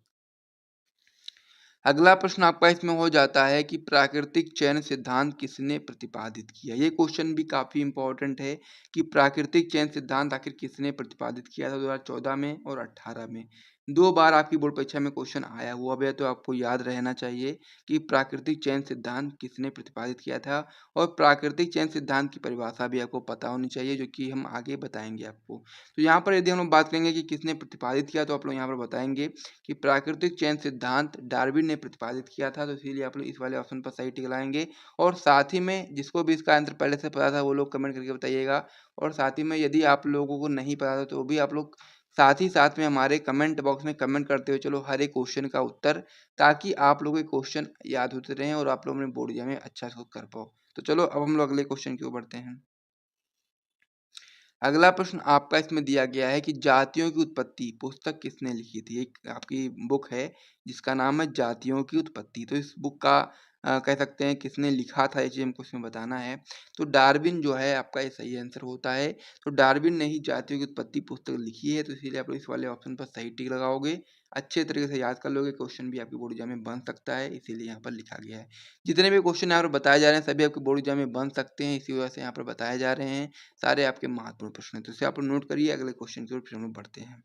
अगला प्रश्न आपका इसमें हो जाता है कि प्राकृतिक चयन सिद्धांत किसने प्रतिपादित किया। ये क्वेश्चन भी काफ़ी इंपॉर्टेंट है कि प्राकृतिक चयन सिद्धांत आखिर किसने प्रतिपादित किया था 2014 में और 18 में। 2 बार आपकी बोर्ड परीक्षा में क्वेश्चन आया हुआ भी है, तो आपको याद रहना चाहिए कि प्राकृतिक चयन सिद्धांत किसने प्रतिपादित किया था और प्राकृतिक चयन सिद्धांत की परिभाषा भी आपको पता होनी चाहिए, जो कि हम आगे बताएंगे आपको। तो यहाँ पर यदि हम लोग बात करेंगे कि किसने प्रतिपादित किया, तो आप लोग यहाँ पर बताएंगे कि प्राकृतिक चयन सिद्धांत डार्विन ने प्रतिपादित किया था। तो इसीलिए आप लोग इस वाले ऑप्शन पर सही टिक लगाएंगे और साथ ही में जिसको भी इसका आंसर पहले से पता था वो लोग कमेंट करके बताइएगा। और साथ ही में यदि आप लोगों को नहीं पता था तो भी आप लोग साथ ही साथ में हमारे कमेंट बॉक्स में कमेंट करते हुए चलो हर एक क्वेश्चन का उत्तर, ताकि आप लोगों के क्वेश्चन याद होते रहें और आप लोग अपने बोर्ड एग्जाम में अच्छा स्कोर कर पाओ। तो चलो अब हम लोग अगले क्वेश्चन की ओर बढ़ते हैं। अगला प्रश्न आपका इसमें दिया गया है कि जातियों की उत्पत्ति पुस्तक किसने लिखी थी। एक आपकी बुक है जिसका नाम है जातियों की उत्पत्ति। तो इस बुक का कह सकते हैं किसने लिखा था, ये चीज़ हमको इसमें बताना है। तो डार्विन जो है आपका ये सही आंसर होता है। तो डार्विन ने ही जातियों की उत्पत्ति पुस्तक लिखी है। तो इसीलिए आप लोग इस वाले ऑप्शन पर सही टिक लगाओगे, अच्छे तरीके से याद कर लोगे, क्वेश्चन भी आपके बोर्ड एग्जाम में बन सकता है, इसीलिए यहाँ पर लिखा गया है। जितने भी क्वेश्चन यहाँ पर बताए जा रहे हैं सभी आपके बोर्ड एग्जाम में बन सकते हैं, इसी वजह से यहाँ पर बताए जा रहे हैं। सारे आपके महत्वपूर्ण प्रश्न हैं। तो इसे आप लोग नोट करिए, अगले क्वेश्चन की ओर फिर हम लोग बढ़ते हैं।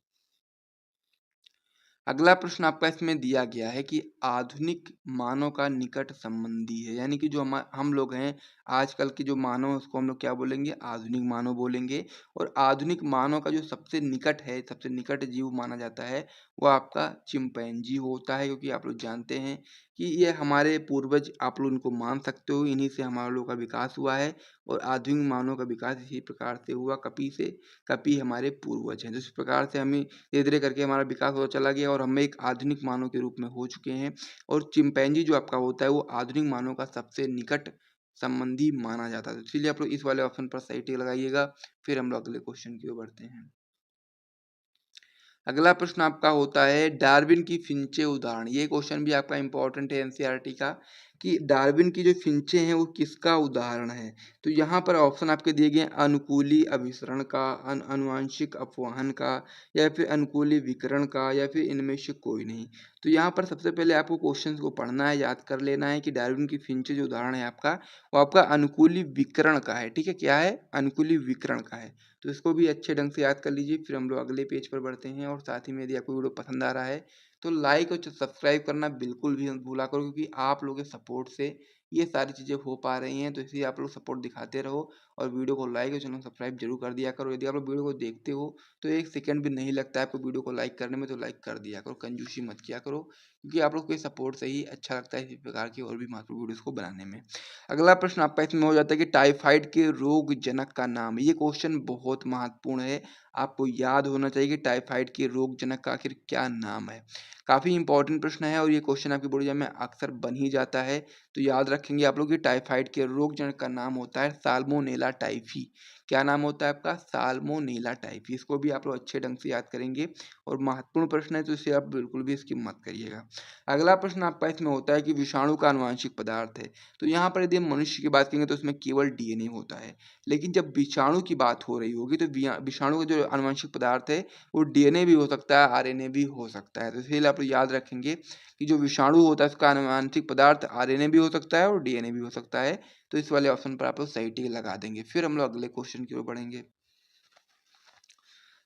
अगला प्रश्न आपका इसमें दिया गया है कि आधुनिक मानव का निकट संबंधी है, यानी कि जो हम लोग हैं आजकल के जो मानव है उसको हम लोग क्या बोलेंगे, आधुनिक मानव बोलेंगे। और आधुनिक मानव का जो सबसे निकट है, सबसे निकट जीव माना जाता है वो आपका चिंपैंजी होता है, क्योंकि आप लोग जानते हैं कि ये हमारे पूर्वज, आप लोग इनको मान सकते हो, इन्हीं से हमारे लोग का विकास हुआ है। और आधुनिक मानव का विकास इसी प्रकार से हुआ, कपि से। कपि हमारे पूर्वज हैं, जिस प्रकार से हमें धीरे-धीरे करके हमारा विकास होता चला गया और हम एक आधुनिक मानव के रूप में हो चुके हैं। और चिंपैंजी जो आपका होता है वो आधुनिक मानव का सबसे निकट संबंधी माना जाता है। तो इसीलिए आप लोग इस वाले ऑप्शन पर सही टिक लगाइएगा, फिर हम लोग अगले क्वेश्चन की ओर बढ़ते हैं। अगला प्रश्न आपका होता है डार्विन की फिंचे उदाहरण। ये क्वेश्चन भी आपका इंपॉर्टेंट है एनसीईआरटी का कि डार्विन की जो फिंचें हैं वो किसका उदाहरण है। तो यहाँ पर ऑप्शन आपके दिए गए हैं अनुकूली अभिसरण का, अनुवांशिक अपवाहन का, या फिर अनुकूली विकर्ण का, या फिर इनमें से कोई नहीं। तो यहाँ पर सबसे पहले आपको क्वेश्चन को पढ़ना है, याद कर लेना है कि डार्विन की फिंचें जो उदाहरण है आपका, वो आपका अनुकूली विकर्ण का है। ठीक है, क्या है? अनुकूली विकर्ण का है। तो इसको भी अच्छे ढंग से याद कर लीजिए। फिर हम लोग अगले पेज पर बढ़ते हैं। और साथ ही में यदि आपको वीडियो पसंद आ रहा है तो लाइक और सब्सक्राइब करना बिल्कुल भी मत भूला करो, क्योंकि आप लोगों के सपोर्ट से ये सारी चीज़ें हो पा रही हैं। तो इसलिए आप लोग सपोर्ट दिखाते रहो और वीडियो को लाइक और चैनल को सब्सक्राइब जरूर कर दिया करो। यदि आप लोग वीडियो को देखते हो तो 1 सेकंड भी नहीं लगता है आपको वीडियो को लाइक करने में, तो लाइक कर दिया करो, कंजूसी मत किया करो, क्योंकि आप लोग के सपोर्ट से ही अच्छा लगता है इसी प्रकार की और भी महत्वपूर्ण वीडियोस को बनाने में। अगला प्रश्न आपका इसमें हो जाता है कि टाइफाइड के रोग जनक का नाम। ये क्वेश्चन बहुत महत्वपूर्ण है, आपको याद होना चाहिए कि टाइफाइड के रोग जनक का आखिर क्या नाम है। काफ़ी इंपॉर्टेंट प्रश्न है और ये क्वेश्चन आपकी बोर्ड एग्जाम में अक्सर बन ही जाता है। तो याद रखेंगे आप लोग कि टाइफाइड के रोग जनक का नाम होता है साल्मोनेला टाइफी। क्या नाम होता है आपका? Salmonella typhi. इसको भी आप लोग अच्छे ढंग से याद करेंगे और महत्वपूर्ण प्रश्न है, तो इसे आप बिल्कुल भी स्किप मत करिएगा। अगला प्रश्न आपका इसमें होता है कि विषाणु का आनुवंशिक पदार्थ है। तो यहाँ पर यदि हम मनुष्य की बात करेंगे तो उसमें केवल डीएनए होता है, लेकिन जब विषाणु की बात हो रही होगी तो विषाणु का जो आनुवंशिक पदार्थ है वो डीएनए भी हो सकता है, आरएनए भी हो सकता है। तो इसलिए आप लोग याद रखेंगे कि जो विषाणु होता है उसका आनुवंशिक पदार्थ आरएनए भी हो सकता है और डीएनए भी हो सकता है। तो इस वाले ऑप्शन पर आप लोग सही टिक लगा देंगे। फिर हम लोग अगले क्वेश्चन की ओर बढ़ेंगे।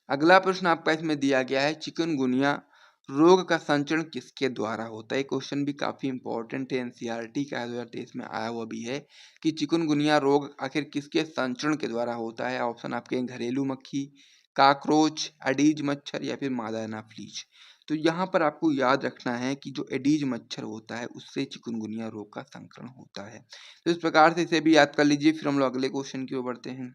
अगला प्रश्न आपका इसमें दिया गया है चिकनगुनिया रोग का संचरण किसके द्वारा होता है। क्वेश्चन भी काफी इंपॉर्टेंट है, एनसीईआरटी का 2023 में आया हुआ भी है कि चिकनगुनिया रोग आखिर किसके संचरण के द्वारा होता है। ऑप्शन आपके हैं घरेलू मक्खी, काकरोच, एडीज मच्छर, या फिर मादा एनाफ्लीज। तो यहाँ पर आपको याद रखना है कि जो एडीज मच्छर होता है उससे चिकनगुनिया रोग का संक्रमण होता है। तो इस प्रकार से इसे भी याद कर लीजिए। फिर हम लोग अगले क्वेश्चन की ओर बढ़ते हैं।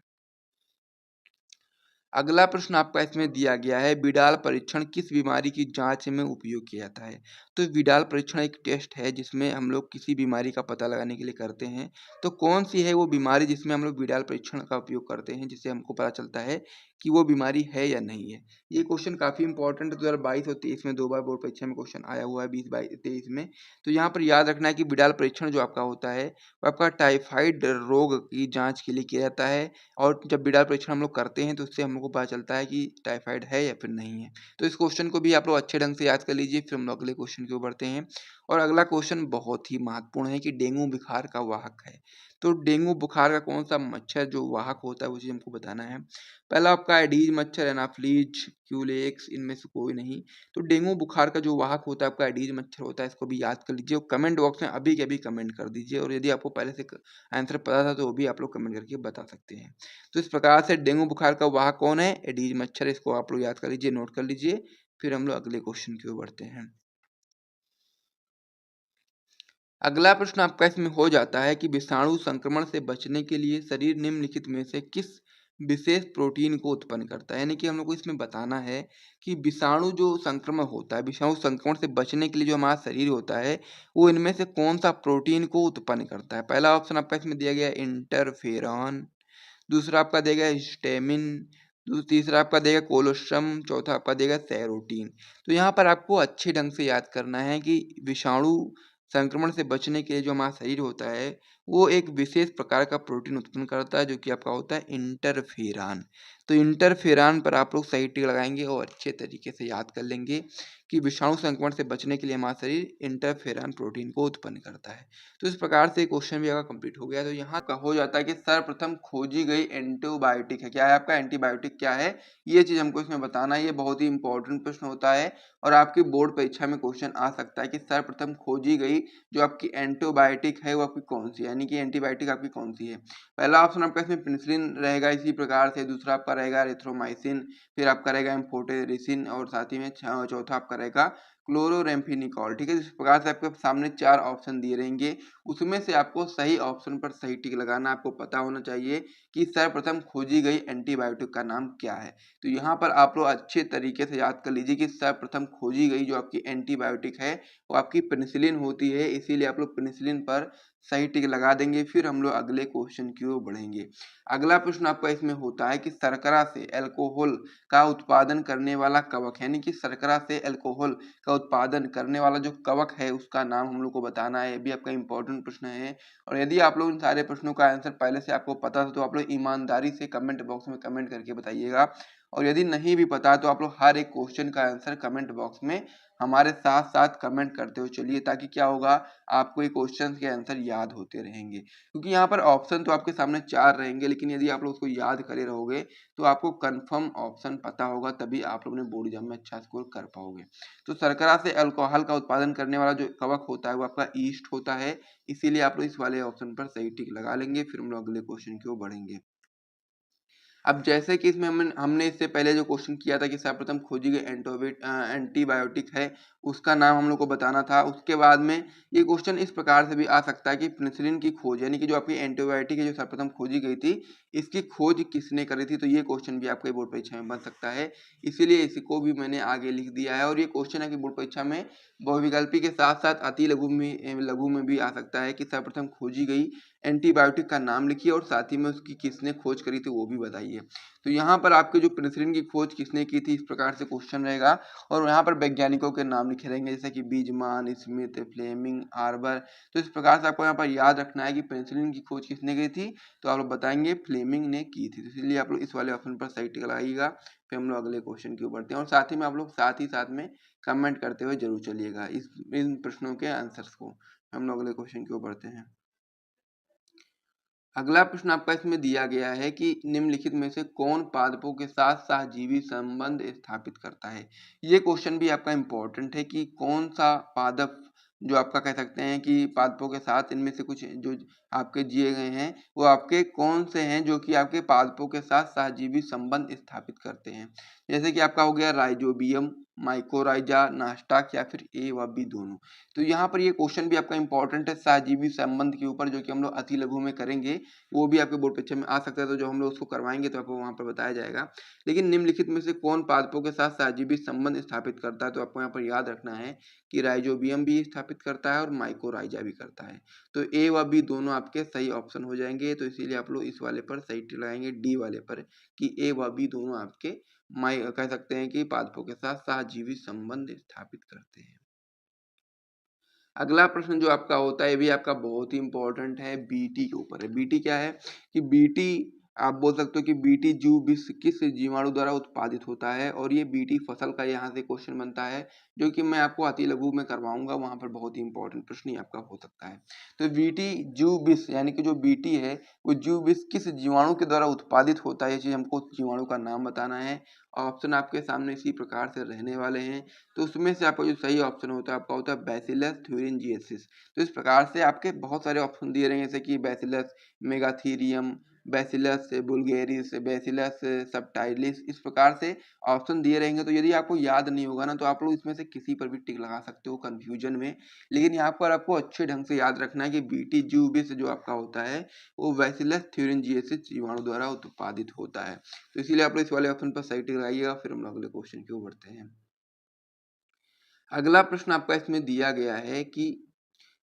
अगला प्रश्न आपका इसमें दिया गया है विडाल परीक्षण किस बीमारी की जांच में उपयोग किया जाता है। तो विडाल परीक्षण एक टेस्ट है जिसमें हम लोग किसी बीमारी का पता लगाने के लिए करते हैं। तो कौन सी है वो बीमारी जिसमें हम लोग विडाल परीक्षण का उपयोग करते हैं, जिससे हमको पता चलता है कि वो बीमारी है या नहीं है। ये क्वेश्चन काफी इंपॉर्टेंट है, 2022 और 23 में 2 बार बोर्ड परीक्षा में क्वेश्चन आया हुआ है, 20, 22, 23 में। तो यहाँ पर याद रखना है कि विडाल परीक्षण जो आपका होता है वो आपका टाइफाइड रोग की जांच के लिए किया जाता है। और जब विडाल परीक्षण हम लोग करते हैं तो उससे हम लोग को पता चलता है कि टाइफाइड है या फिर नहीं है। तो इस क्वेश्चन को भी आप लोग अच्छे ढंग से याद कर लीजिए। फिर हम लोग अगले क्वेश्चन की ओर बढ़ते हैं। और अगला क्वेश्चन बहुत ही महत्वपूर्ण है कि डेंगू बुखार का वाहक है। तो डेंगू बुखार का कौन सा मच्छर जो वाहक होता है वो चीज हमको बताना है। पहला आपका एडीज मच्छर, एनाफ्लीज, क्यूलेक्स, इनमें से कोई नहीं। तो डेंगू बुखार का जो वाहक होता है आपका एडीज मच्छर होता है, इसको भी याद कर लीजिए और कमेंट बॉक्स में अभी के अभी कमेंट कर दीजिए। और यदि आपको पहले से आंसर पता था तो वो भी आप लोग कमेंट करके बता सकते हैं। तो इस प्रकार से डेंगू बुखार का वाहक कौन है? एडीज मच्छर। इसको आप लोग याद कर लीजिए, नोट कर लीजिए। फिर हम लोग अगले क्वेश्चन की ओर बढ़ते हैं। अगला प्रश्न आपका इसमें हो जाता है कि विषाणु संक्रमण से बचने के लिए शरीर निम्नलिखित में से किस विशेष प्रोटीन को उत्पन्न करता है। यानी कि हम लोग को इसमें बताना है कि विषाणु जो संक्रमण होता है, विषाणु संक्रमण से बचने के लिए जो हमारा शरीर होता है वो इनमें से कौन सा प्रोटीन को उत्पन्न करता है। पहला ऑप्शन आपका इसमें दिया गया है इंटरफेरॉन, दूसरा आपका देगा हिस्टामिन, तीसरा आपका देगा कोलोस्ट्रम, चौथा आपका देगा सेरोटीन। तो यहाँ पर आपको अच्छे ढंग से याद करना है कि विषाणु संक्रमण से बचने के लिए जो हमारा शरीर होता है वो एक विशेष प्रकार का प्रोटीन उत्पन्न करता है जो कि आपका होता है इंटरफेरान। तो इंटरफेरान पर आप लोग सही टिक लगाएंगे और अच्छे तरीके से याद कर लेंगे कि विषाणु संक्रमण से बचने के लिए हमारा शरीर इंटरफेरान प्रोटीन को उत्पन्न करता है। तो इस प्रकार से क्वेश्चन भी अगर कंप्लीट हो गया तो यहाँ का हो जाता है कि सर्वप्रथम खोजी गई एंटीबायोटिक है। क्या है आपका एंटीबायोटिक क्या है, ये चीज हमको इसमें बताना है। ये बहुत ही इंपॉर्टेंट प्रश्न होता है और आपकी बोर्ड परीक्षा में क्वेश्चन आ सकता है कि सर्वप्रथम खोजी गई जो आपकी एंटीबायोटिक है वो आपकी कौन सी है, यानी कि एंटीबायोटिक आपकी कौन सी है। पहला ऑप्शन आपका इसमें पेनिसिलिन रहेगा इसी प्रकार से, दूसरा आपका रहेगा एरिथ्रोमाइसिन, फिर आपका रहेगा एम्फोटेरिसिन और साथ ही में चौथा आपका रहेगा क्लोरोरेम्फेनिकॉल। ठीक है, इस प्रकार से आपके सामने 4 ऑप्शन दिए रहेंगे, उसमें से आपको सही ऑप्शन पर सही टिक लगाना। आपको पता होना चाहिए कि सर्वप्रथम खोजी गई एंटीबायोटिक का नाम क्या है। तो यहाँ पर आप लोग अच्छे तरीके से याद कर लीजिए कि सर्वप्रथम खोजी गई जो आपकी एंटीबायोटिक है वो आपकी पेनिसिलिन होती है, इसीलिए आप लोग पेनिसिलिन पर सही टिक लगा देंगे। फिर हम लोग अगले क्वेश्चन की ओर बढ़ेंगे। अगला प्रश्न आपका इसमें होता है कि शर्करा से अल्कोहल का उत्पादन करने वाला कवक, यानी कि शर्करा से अल्कोहल का उत्पादन करने वाला जो कवक है उसका नाम हम लोग को बताना है। ये भी आपका इंपॉर्टेंट प्रश्न है। और यदि आप लोग इन सारे प्रश्नों का आंसर पहले से आपको पता था तो आप लोग ईमानदारी से कमेंट बॉक्स में कमेंट करके बताइएगा। और यदि नहीं भी पता तो आप लोग हर एक क्वेश्चन का आंसर कमेंट बॉक्स में हमारे साथ साथ कमेंट करते हुए चलिए, ताकि क्या होगा, आपको ये क्वेश्चन के आंसर याद होते रहेंगे। क्योंकि यहाँ पर ऑप्शन तो आपके सामने 4 रहेंगे, लेकिन यदि आप लोग उसको याद करे रहोगे तो आपको कंफर्म ऑप्शन पता होगा, तभी आप लोग ने बोर्ड एग्जाम में अच्छा स्कोर कर पाओगे। तो शर्करा से अल्कोहल का उत्पादन करने वाला जो कवक होता है वो आपका ईस्ट होता है, इसीलिए आप लोग इस वाले ऑप्शन पर सही टिक लगा लेंगे। फिर हम लोग अगले क्वेश्चन की ओर बढ़ेंगे। अब जैसे कि इसमें हमने इससे पहले जो क्वेश्चन किया था कि सर्वप्रथम खोजी गई एंटीबायोटिक है, उसका नाम हम लोग को बताना था। उसके बाद में ये क्वेश्चन इस प्रकार से भी आ सकता है कि पेनिसिलिन की खोज, यानी कि जो आपकी एंटीबायोटिक है जो सर्वप्रथम खोजी गई थी, इसकी खोज किसने करी थी। तो ये क्वेश्चन भी आपके बोर्ड परीक्षा में बन सकता है, इसीलिए इसको भी मैंने आगे लिख दिया है। और ये क्वेश्चन है कि बोर्ड परीक्षा में बहुविकल्पी के साथ साथ अति लघु में भी आ सकता है कि सर्वप्रथम खोजी गई एंटीबायोटिक का नाम लिखिए और साथ ही में उसकी किसने खोज करी थी वो भी बताइए। तो यहाँ पर आपके जो पेनिसिलिन की खोज किसने की थी, इस प्रकार से क्वेश्चन रहेगा। और यहाँ पर वैज्ञानिकों के नाम लिखे रहेंगे, जैसे कि बीजमान, स्मिथ, फ्लेमिंग, आर्बर। तो इस प्रकार से आपको यहाँ पर याद रखना है कि पेनिसिलिन की खोज किसने की थी, तो आप लोग बताएंगे फ्लेमिंग ने की थी। तो इसलिए आप लोग इस वाले ऑप्शन पर सही टिक लगाइएगा। फिर हम लोग अगले क्वेश्चन की ओर बढ़ते हैं, और साथ ही में आप लोग साथ में कमेंट करते हुए जरूर चलिएगा इन प्रश्नों के आंसर्स को। हम लोग अगले क्वेश्चन की ओर बढ़ते हैं। अगला प्रश्न आपका इसमें दिया गया है कि निम्नलिखित में से कौन पादपों के साथ सहजीवी संबंध स्थापित करता है। ये क्वेश्चन भी आपका इम्पोर्टेंट है कि कौन सा पादप जो आपका कह सकते हैं कि पादपों के साथ, इनमें से कुछ जो आपके दिए गए हैं वो आपके कौन से हैं जो कि आपके पादपों के साथ सहजीवी संबंध स्थापित करते हैं। जैसे कि आपका हो गया राइजोबियम, माइकोराइजा, नास्टाक या फिर ए व बी दोनों। तो यहाँ पर ये क्वेश्चन भी आपका इंपॉर्टेंट है सहजीवी संबंध के ऊपर, जो कि हम लोग अति लघु में करेंगे, वो भी आपके बोर्ड परीक्षा में आ सकता है। तो जो हम लोग उसको करवाएंगे तो आपको वहां पर बताया जाएगा। लेकिन निम्नलिखित में से कौन पादपों के साथ सहजीवी संबंध स्थापित करता है, तो आपको यहाँ पर याद रखना है कि राइजोबियम भी स्थापित करता है और माइकोराइजा भी करता है। तो ए व बी दोनों आपके सही ऑप्शन हो जाएंगे। तो इसीलिए आप लोग इस वाले पर सही टिक लगाएंगे, डी वाले पर, कि ए व बी दोनों आपके कह सकते हैं कि पादपों के साथ सहजीवी संबंध स्थापित करते हैं। अगला प्रश्न जो आपका होता है ये भी आपका बहुत ही इंपॉर्टेंट है, बीटी के ऊपर है। बीटी क्या है कि बीटी आप बोल सकते हो कि बीटी जीव विष किस जीवाणु द्वारा उत्पादित होता है, और ये बीटी फसल का यहाँ से क्वेश्चन बनता है, जो कि मैं आपको अति लघु में करवाऊंगा, वहां पर बहुत ही इंपॉर्टेंट प्रश्न ही आपका हो सकता है। तो बीटी जीव विष, यानी कि जो बीटी है वो जीव विष किस जीवाणु के द्वारा उत्पादित होता है, ये चीज हमको जीवाणु का नाम बताना है। ऑप्शन आपके सामने इसी प्रकार से रहने वाले हैं। तो उसमें से आपका जो सही ऑप्शन होता है आपका होता है बैसिलस थ्यूरिंजिएसिस। तो इस प्रकार से आपके बहुत सारे ऑप्शन दिए रहे हैं, जैसे कि बैसिलस मेगाथीरियम, बैसिलस बुल्गेरिस, बैसिलस सबटाइलिस, इस प्रकार से ऑप्शन दिए रहेंगे। तो यदि आपको याद नहीं होगा ना तो आप लोग इसमें से किसी पर भी टिक लगा सकते हो कंफ्यूजन में, लेकिन यहाँ पर आपको अच्छे ढंग से याद रखना है कि बीटी जूबिस जो आपका होता है वो बैसिलस थ्यूरिंजिएसिस जीवाणु द्वारा उत्पादित होता है। तो इसीलिए आप लोग इस वाले ऑप्शन पर सही टिक लगाइएगा। फिर हम अगले क्वेश्चन की ओर बढ़ते हैं। अगला प्रश्न आपका इसमें दिया गया है कि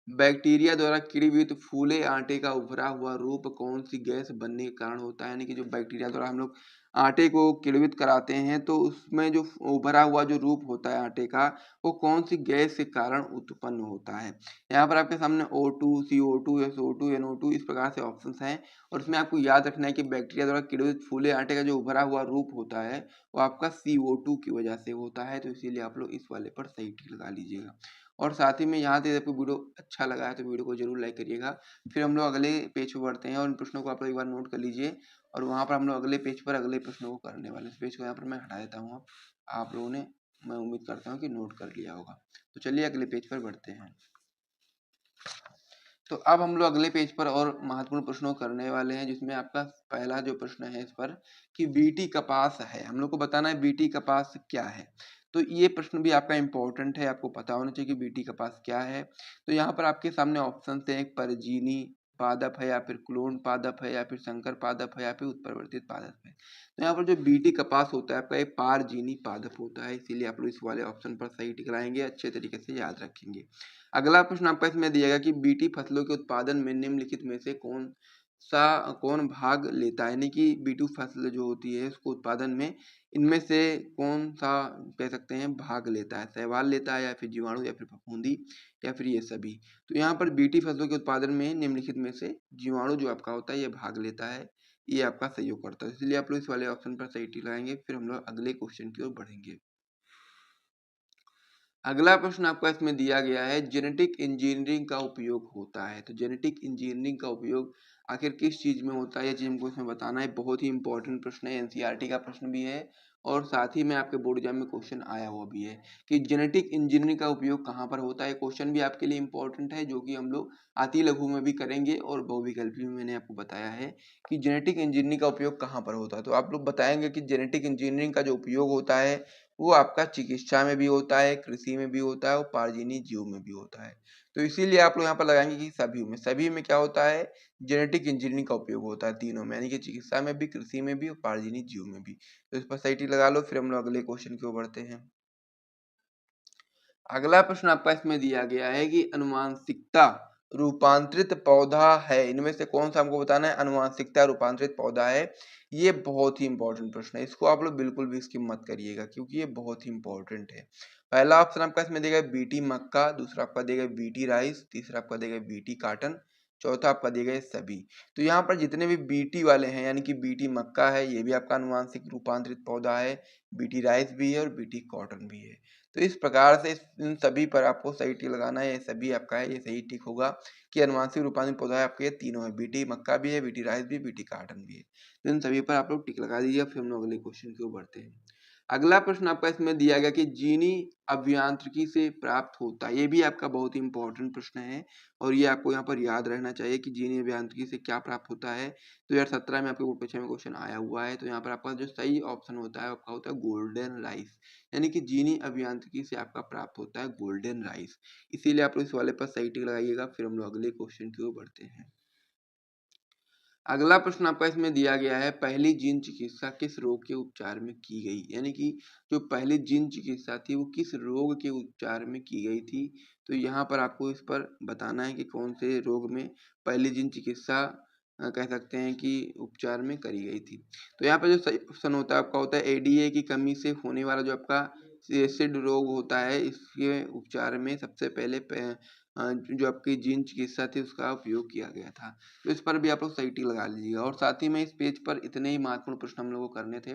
बैक्टीरिया द्वारा किण्वित फूले आटे का उभरा हुआ रूप कौन सी गैस बनने के कारण होता है। यानी कि जो बैक्टीरिया द्वारा हम लोग आटे को किण्वित कराते हैं तो उसमें जो उभरा हुआ जो रूप होता है आटे का, वो कौन सी गैस के कारण उत्पन्न होता है। यहाँ पर आपके सामने O2, CO2, SO2, NO2 इस प्रकार से ऑप्शंस हैं, और उसमें आपको याद रखना है कि बैक्टीरिया द्वारा किण्वित फूले आटे का जो उभरा हुआ रूप होता है वो आपका CO2 की वजह से होता है। तो इसीलिए आप लोग इस वाले पर सही टिक लगा लीजिएगा। और साथ ही में यहाँ से आपको वीडियो अच्छा लगा है तो वीडियो को जरूर लाइक करिएगा। फिर हम लोग अगले पेज पर बढ़ते हैं, और इन प्रश्नों को आप लोग एक बार नोट कर लीजिए, और वहाँ पर हम लोग अगले पेज पर अगले प्रश्नों को करने वाले। इस पेज को यहाँ पर मैं हटा देता हूँ। आप लोगों ने, मैं उम्मीद करता हूँ कि नोट कर लिया होगा। तो चलिए अगले पेज पर बढ़ते हैं। तो अब हम लोग अगले पेज पर और महत्वपूर्ण प्रश्नों को करने वाले हैं, जिसमें आपका पहला जो प्रश्न है इस पर कि बीटी कपास है, हम लोग को बताना है बीटी कपास क्या है। तो ये प्रश्न भी आपका इंपॉर्टेंट है, आपको पता होना चाहिए कि बीटी कपास क्या है। तो यहाँ पर आपके सामने ऑप्शन है, एक परजीनी, पादप है या फिर क्लोन पादप है या फिर संकर पादप है या फिर उत्परिवर्तित पादप है। तो यहाँ पर जो बीटी कपास होता है आपका एक पारजीनी पादप होता है, इसीलिए आप लोग इस वाले ऑप्शन पर सही टिक लाएंगे, अच्छे तरीके से याद रखेंगे। अगला प्रश्न आपका इसमें दिया गया कि बीटी फसलों के उत्पादन में निम्नलिखित में से कौन भाग लेता है, यानी कि बीटू फसल जो होती है उसको उत्पादन में इनमें से कौन सा कह सकते हैं भाग लेता है, शैवाल लेता है या फिर जीवाणु या फिर फफूंदी या फिर ये सभी। तो यहाँ पर बीटी फसलों के उत्पादन में निम्नलिखित में से जीवाणु जो आपका होता है ये भाग लेता है, ये आपका सहयोग करता है, इसलिए आप लोग इस वाले ऑप्शन पर सही टिक लगाएंगे। फिर हम लोग अगले क्वेश्चन की ओर बढ़ेंगे। अगला प्रश्न आपका इसमें दिया गया है जेनेटिक इंजीनियरिंग का उपयोग होता है। तो जेनेटिक इंजीनियरिंग का उपयोग आखिर किस चीज में होता है, ये चीज हमको इसमें बताना है। बहुत ही इंपॉर्टेंट प्रश्न है, एनसीईआरटी का प्रश्न भी है और साथ ही में आपके बोर्ड एग्जाम में क्वेश्चन आया हुआ भी है कि जेनेटिक इंजीनियरिंग का उपयोग कहाँ पर होता है। क्वेश्चन भी आपके लिए इंपॉर्टेंट है, जो कि हम लोग अति लघु में भी करेंगे और बहुविकल्पी में मैंने आपको बताया है कि जेनेटिक इंजीनियरिंग का उपयोग कहाँ पर होता है। तो आप लोग बताएंगे कि जेनेटिक इंजीनियरिंग का जो उपयोग होता है वो आपका चिकित्सा में भी होता है, कृषि में भी होता है और पारजीनी जीव में भी होता है। तो इसीलिए आप लोग यहाँ पर लगाएंगे कि सभी में क्या होता है, जेनेटिक इंजीनियरिंग का उपयोग होता है तीनों में, यानी कि चिकित्सा में भी, कृषि में भी और पारजीनी जीव में भी। तो इस पर सही टिक लगा लो। फिर हम लोग अगले क्वेश्चन की ओर बढ़ते हैं। अगला प्रश्न आपका इसमें दिया गया है कि अनुवांशिकता रूपांतरित पौधा है, इनमें से कौन सा हमको बताना है अनुवांशिकता रूपांतरित पौधा है। ये बहुत ही इंपॉर्टेंट प्रश्न है, इसको आप लोग बिल्कुल भी स्किप मत करिएगा क्योंकि ये बहुत ही इंपॉर्टेंट है। पहला ऑप्शन आपका इसमें देगा बीटी मक्का, दूसरा आपका देगा बीटी राइस, तीसरा आपका देगा बीटी कॉटन, चौथा आपका देगा ये सभी। तो यहाँ पर जितने भी बीटी वाले हैं, यानी कि बीटी मक्का है ये भी आपका अनुवांशिक रूपांतरित पौधा है, बीटी राइस भी है और बीटी कॉटन भी है। तो इस प्रकार से इन सभी पर आपको सही टिक लगाना है, ये सभी आपका है, ये सही टिक होगा कि अनुवांशिक रूपांतरित पौधा है आपके ये तीनों है, बीटी मक्का भी है, बीटी राइस भी, बीटी कॉटन भी है। तो इन सभी पर आप लोग टिक लगा दीजिए। फिर हम लोग अगले क्वेश्चन की ओर बढ़ते हैं। अगला प्रश्न आपका इसमें दिया गया कि जीनी अभियांत्रिकी से प्राप्त होता है, ये भी आपका बहुत ही इंपॉर्टेंट प्रश्न है और ये आपको यहाँ पर याद रहना चाहिए कि जीनी अभियांत्रिकी से क्या प्राप्त होता है। 2017 में आपके बोर्ड परीक्षा में क्वेश्चन आया हुआ है। तो यहाँ पर आपका जो सही ऑप्शन होता है आपका होता है गोल्डन राइस, यानी कि जीनी अभियांत्रिकी से आपका प्राप्त होता है गोल्डन राइस, इसीलिए आप लोग इस वाले पर सही टिक लगाइएगा। फिर हम लोग अगले क्वेश्चन की ओर बढ़ते हैं। अगला प्रश्न आपका इसमें दिया गया है पहली जीन चिकित्सा किस रोग के उपचार में की गई, यानी कि जो पहली जीन चिकित्सा थी वो किस रोग के उपचार में की गई थी। तो यहाँ पर आपको इस पर बताना है कि कौन से रोग में पहली जीन चिकित्सा कह सकते हैं कि उपचार में करी गई थी। तो यहाँ पर जो सही ऑप्शन होता है आपका होता है एडीए की कमी से होने वाला जो आपका एसिड रोग होता है, इसके उपचार में सबसे पहले जो आपकी जीन चिकित्सा थी उसका उपयोग किया गया था। तो इस पर भी आप लोग सही टिक लगा लीजिएगा और साथ ही में इस पेज पर इतने ही महत्वपूर्ण प्रश्न हम लोगों को करने थे।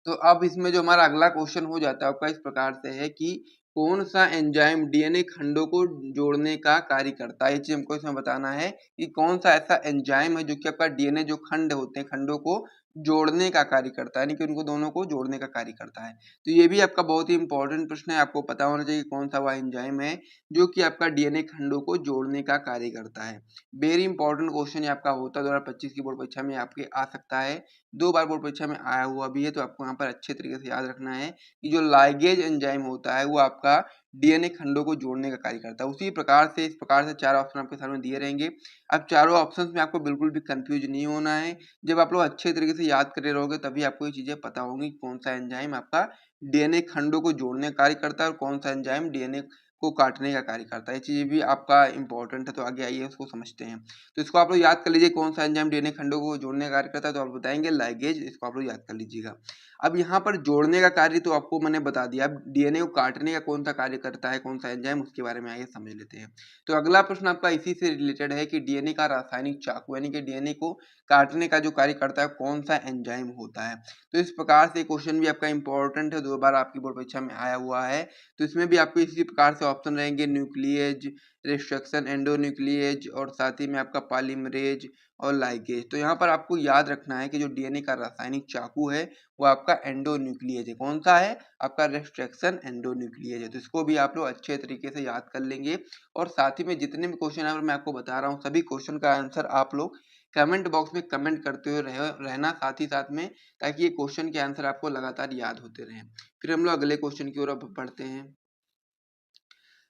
तो अब इसमें जो हमारा अगला क्वेश्चन हो जाता है आपका इस प्रकार से है कि कौन सा एंजाइम डीएनए खंडों को जोड़ने का कार्य करता है। ये चीज हमको इसमें बताना है कि कौन सा ऐसा एंजाइम है जो कि आपका डीएनए जो खंड होते हैं खंडों को जोड़ने का कार्य करता है, यानी कि उनको दोनों को जोड़ने का कार्य करता है। तो ये भी आपका बहुत ही इंपॉर्टेंट प्रश्न है, आपको पता होना चाहिए कौन सा वह एंजाइम है जो कि आपका डीएनए खंडों को जोड़ने का कार्य करता है। वेरी इंपॉर्टेंट क्वेश्चन ये आपका होता है 2025 की बोर्ड परीक्षा में आपके आ सकता है, 2 बार बोर्ड परीक्षा में आया हुआ भी है। तो आपको यहाँ पर अच्छे तरीके से याद रखना है कि जो लाइगेज एंजाइम होता है वो आपका डीएनए खंडों को जोड़ने का कार्य करता है। उसी प्रकार से इस प्रकार से 4 ऑप्शन आपके सामने दिए रहेंगे। अब चारों ऑप्शंस में आपको बिल्कुल भी कंफ्यूज नहीं होना है, जब आप लोग अच्छे तरीके से याद करे रहोगे तभी आपको ये चीजें पता होंगी कौन सा एंजाइम आपका डीएनए खंडों को जोड़ने का कार्य करता है और कौन सा एंजाइम डीएनए को काटने का कार्य करता है। ये चीज भी आपका इंपॉर्टेंट है, तो आगे आइए उसको समझते हैं। तो इसको आप लोग याद कर लीजिए कौन सा एंजाइम डीएनए खंडों को जोड़ने का कार्य करता है, तो आप बताएंगे लाइगेज, इसको आप लोग याद कर लीजिएगा। अब यहाँ पर जोड़ने का कार्य तो आपको मैंने बता दिया, अब डीएनए को काटने का कौन सा कार्य करता है, कौन सा एंजाइम, उसके बारे में आइए समझ लेते हैं। तो अगला प्रश्न आपका इसी से रिलेटेड है कि डीएनए का रासायनिक चाकू, यानी कि डीएनए को काटने का जो कार्य करता है कौन सा एंजाइम होता है। तो इस प्रकार से क्वेश्चन भी आपका इंपॉर्टेंट है, 2 बार आपकी बोर्ड परीक्षा में आया हुआ है। तो इसमें भी आपको इसी प्रकार से ऑप्शन रहेंगे न्यूक्लियेज, रिस्ट्रक्शन एंडोन्यूक्लियेज और साथ ही में आपका पॉलीमरेज और लाइगेज। तो यहाँ पर आपको याद रखना है कि जो डीएनए का रासायनिक चाकू है वो आपका एंडोन्यूक्लियेज है। कौन सा है आपका रिस्ट्रक्शन एंडोन्यूक्लियेज है। तो इसको भी आप लोग अच्छे तरीके से याद कर लेंगे और साथ ही में जितने भी क्वेश्चन है मैं आपको बता रहा हूँ सभी क्वेश्चन का आंसर आप लोग कमेंट बॉक्स में कमेंट करते हुए रहना साथ ही साथ में, ताकि ये क्वेश्चन के आंसर आपको लगातार याद होते रहें। फिर हम लोग अगले क्वेश्चन की ओर बढ़ते हैं।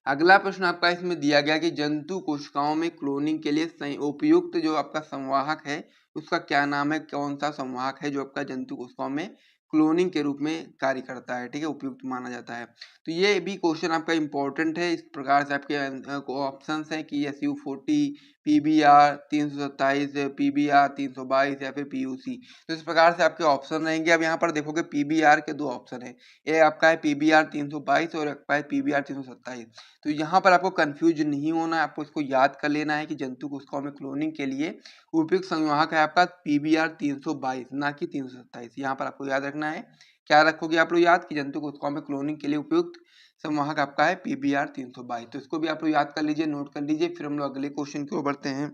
अगला प्रश्न आपका इसमें दिया गया कि जंतु कोशिकाओं में क्लोनिंग के लिए उपयुक्त जो आपका संवाहक है उसका क्या नाम है, कौन सा संवाहक है जो आपका जंतु कोशिकाओं में क्लोनिंग के रूप में कार्य करता है, ठीक है, उपयुक्त माना जाता है। तो ये भी क्वेश्चन आपका इंपॉर्टेंट है। इस प्रकार से आपके ऑप्शंस हैं कि SU40, PBR 327, PBR 322 या फिर PUC। तो इस प्रकार से आपके ऑप्शन रहेंगे। अब यहाँ पर देखोगे PBR के दो ऑप्शन है, ये आपका है PBR 322 और आपका है PBR 327। तो यहाँ पर आपको कंफ्यूज नहीं होना है, आपको इसको याद कर लेना है कि जंतु कोशिकाओं में क्लोनिंग के लिए उपयुक्त संवाहक है आपका PBR 322 ना कि 327। यहाँ पर आपको याद रखना है। क्या रखोगे आप लोग याद कि जंतु कोशिकाओं में क्लोनिंग के लिए उपयुक्त संवाहक आपका है PBR 322। तो इसको भी आप लोग याद कर लीजिए, नोट कर लीजिए। फिर हम लोग अगले क्वेश्चन की ओर बढ़ते हैं।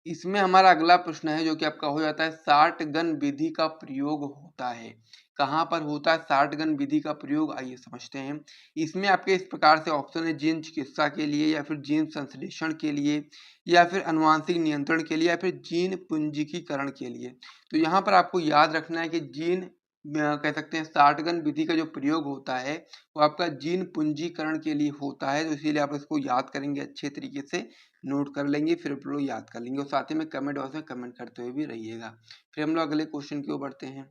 इसमें हमारा अगला प्रश्न है जो कि आपका हो जाता है शॉटगन विधि का प्रयोग होता है। कहाँ पर होता है शॉटगन विधि का प्रयोग, आइए समझते हैं। इसमें आपके इस प्रकार से ऑप्शन है जीन चिकित्सा के लिए या फिर जीन संश्लेषण के लिए या फिर आनुवंशिक नियंत्रण के लिए या फिर जीन पूंजीकीकरण के लिए। तो यहाँ पर आपको याद रखना है कि जीन कह सकते हैं शॉटगन विधि का जो प्रयोग होता है वो आपका जीन पूंजीकरण के लिए होता है। तो इसीलिए आप इसको याद करेंगे, अच्छे तरीके से नोट कर लेंगे, फिर आप लोग याद कर लेंगे और साथ ही में कमेंट बॉक्स में कमेंट करते हुए भी रहिएगा। फिर हम लोग अगले क्वेश्चन की ओर बढ़ते हैं।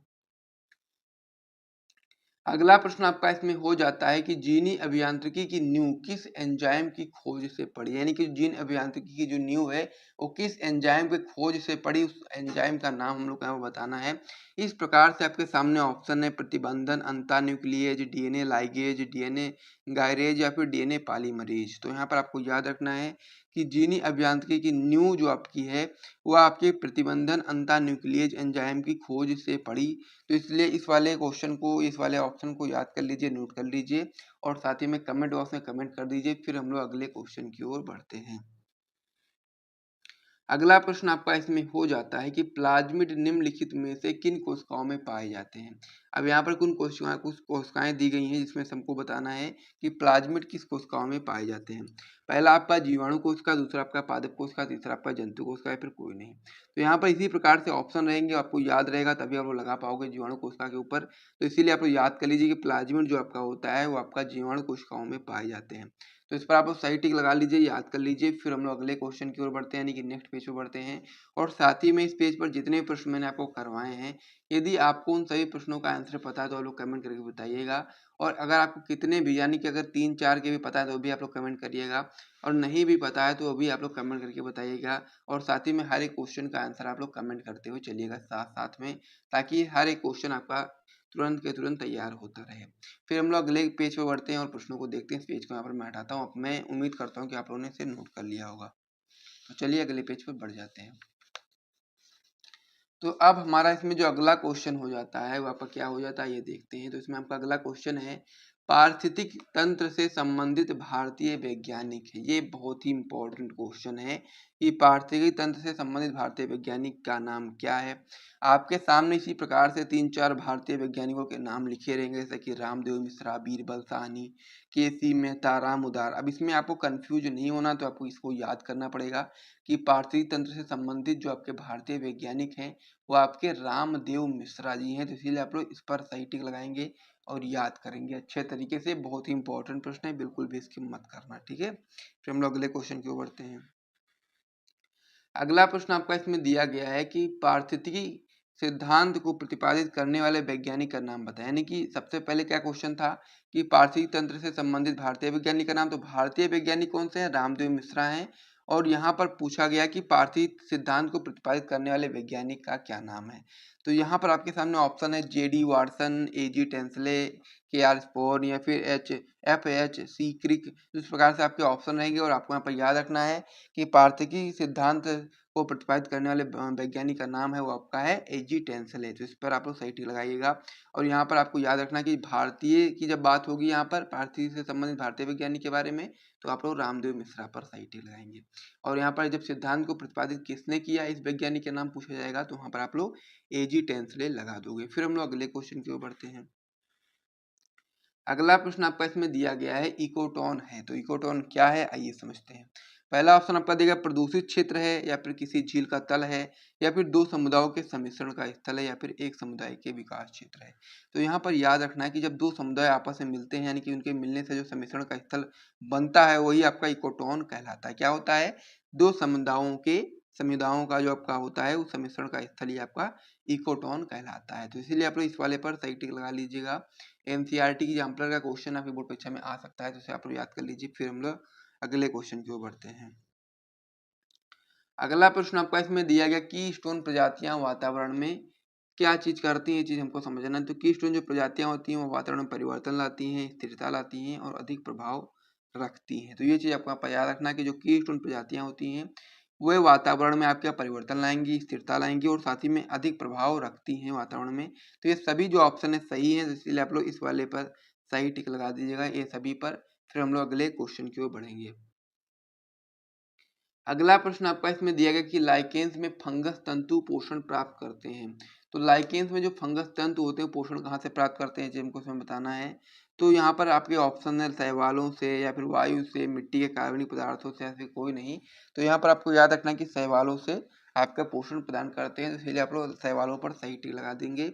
अगला प्रश्न आपका इसमें हो जाता है कि जीनी अभियांत्रिकी की नींव किस एंजाइम की खोज से पड़ी, यानी कि जीन अभियांत्रिकी की जो नींव है वो किस एंजाइम की खोज से पड़ी, उस एंजाइम का नाम हम लोग को बताना है। इस प्रकार से आपके सामने ऑप्शन है प्रतिबंधन अंतान्यूक्लियेज, डीएनए लाइगेज, डीएनए गायरेज या फिर डीएनए पॉलीमरेज। तो यहाँ पर आपको याद रखना है कि जीनी अभियांत्रिकी की नींव जो आपकी है वो आपके प्रतिबंधन अंतान्यूक्लियेज एंजाइम की खोज से पड़ी। तो इसलिए इस वाले क्वेश्चन को, इस वाले ऑप्शन को याद कर लीजिए, नोट कर लीजिए और साथ ही में कमेंट बॉक्स में कमेंट कर दीजिए। फिर हम लोग अगले क्वेश्चन की ओर बढ़ते हैं। अगला प्रश्न आपका इसमें हो जाता है कि प्लाज्मिड निम्नलिखित में से किन कोशिकाओं में पाए जाते हैं। अब यहाँ पर कुछ कोशिकाएं दी गई हैं जिसमें हमको बताना है कि प्लाज्मिड किस कोशिकाओं में पाए जाते हैं। पहला आपका जीवाणु कोशिका, दूसरा आपका पादप कोशिका, तीसरा आपका जंतु कोशिका या फिर कोई नहीं। तो यहाँ पर इसी प्रकार से ऑप्शन रहेंगे, आपको याद रहेगा तभी आप लोग लगा पाओगे जीवाणु कोशिका के ऊपर। तो इसीलिए आप लोग याद कर लीजिए कि प्लाज्मिड जो आपका होता है वो आपका जीवाणु कोशिकाओं में पाए जाते हैं। तो इस पर आप लोग सही टिक लगा लीजिए, याद कर लीजिए। फिर हम लोग अगले क्वेश्चन की ओर बढ़ते हैं, यानी कि नेक्स्ट पेज पर बढ़ते हैं। और साथ ही में इस पेज पर जितने प्रश्न मैंने आपको करवाए हैं, यदि आपको उन सभी प्रश्नों का आंसर पता है तो आप लोग कमेंट करके बताइएगा। और अगर आपको कितने भी, यानी कि अगर 3-4 के भी पता है तो भी आप लोग कमेंट करिएगा, और नहीं भी पता है तो अभी आप लोग कमेंट करके बताइएगा। और साथ ही में हर एक क्वेश्चन का आंसर आप लोग कमेंट करते हुए चलिएगा साथ साथ में, ताकि हर एक क्वेश्चन आपका तुरंत के तुरंत तैयार होता रहे। फिर हम लोग अगले पेज पर बढ़ते हैं और प्रश्नों को देखते हैं। इस पेज को यहाँ पर मैं हटाता हूँ। मैं उम्मीद करता हूँ कि आप लोगों ने इसे नोट कर लिया होगा। तो चलिए अगले पेज पर बढ़ जाते हैं। तो अब हमारा इसमें जो अगला क्वेश्चन हो जाता है वो आपका क्या हो जाता है ये देखते हैं। तो इसमें आपका अगला क्वेश्चन है पारिस्थितिक तंत्र से संबंधित भारतीय वैज्ञानिक है। ये बहुत ही इंपॉर्टेंट क्वेश्चन है कि पारिस्थितिक तंत्र से संबंधित भारतीय वैज्ञानिक का नाम क्या है। आपके सामने इसी प्रकार से 3-4 भारतीय वैज्ञानिकों के नाम लिखे रहेंगे, जैसे कि रामदेव मिश्रा, बीरबल साहनी, केसी मेहता, राम उदार। अब इसमें आपको कंफ्यूज नहीं होना, तो आपको इसको याद करना पड़ेगा कि पारिस्थितिक तंत्र से संबंधित जो आपके भारतीय वैज्ञानिक हैं वो आपके रामदेव मिश्रा जी हैं। तो इसीलिए आप लोग इस पर सही टिक लगाएंगे और याद करेंगे अच्छे तरीके से। बहुत ही इंपॉर्टेंट प्रश्न है, बिल्कुल भी इसकी मत करना, ठीक है। फिर हम लोग अगले क्वेश्चन की ओर बढ़ते हैं। अगला प्रश्न आपका इसमें दिया गया है कि पारिस्थितिकी सिद्धांत को प्रतिपादित करने वाले वैज्ञानिक का नाम बताएं। यानी कि सबसे पहले क्या क्वेश्चन था कि पारिस्थितिक तंत्र से संबंधित भारतीय वैज्ञानिक का नाम, तो भारतीय वैज्ञानिक कौन से हैं, रामदेव मिश्रा हैं। और यहाँ पर पूछा गया कि पारिस्थितिक सिद्धांत को प्रतिपादित करने वाले वैज्ञानिक का क्या नाम है। तो यहाँ पर आपके सामने ऑप्शन है JD Watson, AG Tansley, KR spore या फिर FH क्रिक। इस प्रकार से आपके ऑप्शन रहेंगे और आपको यहाँ पर याद रखना है कि पारिस्थितिकी सिद्धांत को प्रतिपादित करने वाले वैज्ञानिक का नाम है वो आपका है AG टेंसले। तो इस पर आप लोग सही टिक लगाइएगा। और यहाँ पर आपको याद रखना कि भारतीय की जब बात होगी यहाँ पर पारिस्थितिकी से संबंधित भारतीय वैज्ञानिक के बारे में, तो आप लोग रामदेव मिश्रा पर सही टिक लगाएंगे। और यहाँ पर जब सिद्धांत को प्रतिपादित किसने किया इस वैज्ञानिक का नाम पूछा जाएगा, तो वहाँ पर आप लोग AG टेंसले लगा दोगे। फिर हम लोग अगले क्वेश्चन की ओर बढ़ते हैं। अगला प्रश्न आपका इसमें दिया गया है इकोटॉन है। तो इकोटॉन क्या है आइए समझते हैं। पहला ऑप्शन आपका देगा प्रदूषित क्षेत्र है, या फिर किसी झील का तल है, या फिर दो समुदायों के सम्मिश्रण का स्थल है, या फिर एक समुदाय के विकास क्षेत्र है। तो यहाँ पर याद रखना है कि जब दो समुदाय आपस में मिलते हैं, यानी कि उनके मिलने से जो सम्मिश्रण का स्थल बनता है, वही आपका इकोटोन कहलाता है। क्या होता है? दो समुदायों का जो आपका होता है, उस सम्मिश्रण का स्थल ही आपका इकोटोन कहलाता है। तो इसीलिए आप लोग इस वाले पर सही टिक लगा लीजिएगा। एनसीईआरटी की एग्जाम्पल का क्वेश्चन आपकी बोर्ड परीक्षा में आ सकता है, तो इसे आप लोग याद कर लीजिए। फिर हम लोग अगले क्वेश्चन की ओर बढ़ते हैं। अगला प्रश्न आपका इसमें दिया गया की स्टोन प्रजातियां वातावरण में क्या चीज करती हैं, ये चीज हमको समझना है। तो की स्टोन जो प्रजातियां होती हैं वो वातावरण में परिवर्तन लाती हैं, स्थिरता लाती हैं और अधिक प्रभाव रखती हैं। तो ये चीज आपको याद रखना है कि जो की स्टोन प्रजातियां होती हैं वे वातावरण में आपके परिवर्तन लाएंगी, स्थिरता लाएंगी और साथ ही में अधिक प्रभाव रखती हैं वातावरण में। तो ये सभी जो ऑप्शन है सही है, इसलिए आप लोग इस वाले पर सही टिक लगा दीजिएगा, ये सभी पर। फिर हम लोग अगले क्वेश्चन की ओर बढ़ेंगे। अगला प्रश्न आपका इसमें दिया गया कि लाइकेन्स में फंगस तंतु पोषण प्राप्त करते हैं। तो लाइकेन्स में जो फंगस तंतु होते हैं पोषण कहाँ से प्राप्त करते हैं, हमको इसमें बताना है। तो यहाँ पर आपके ऑप्शन है शैवालों से, या फिर वायु से, मिट्टी के कार्बनिक पदार्थों से, ऐसे कोई नहीं। तो यहाँ पर आपको याद रखना है कि शैवालों से आपका पोषण प्रदान करते हैं, तो इसलिए आप लोग शैवालों पर सही टिक लगा देंगे।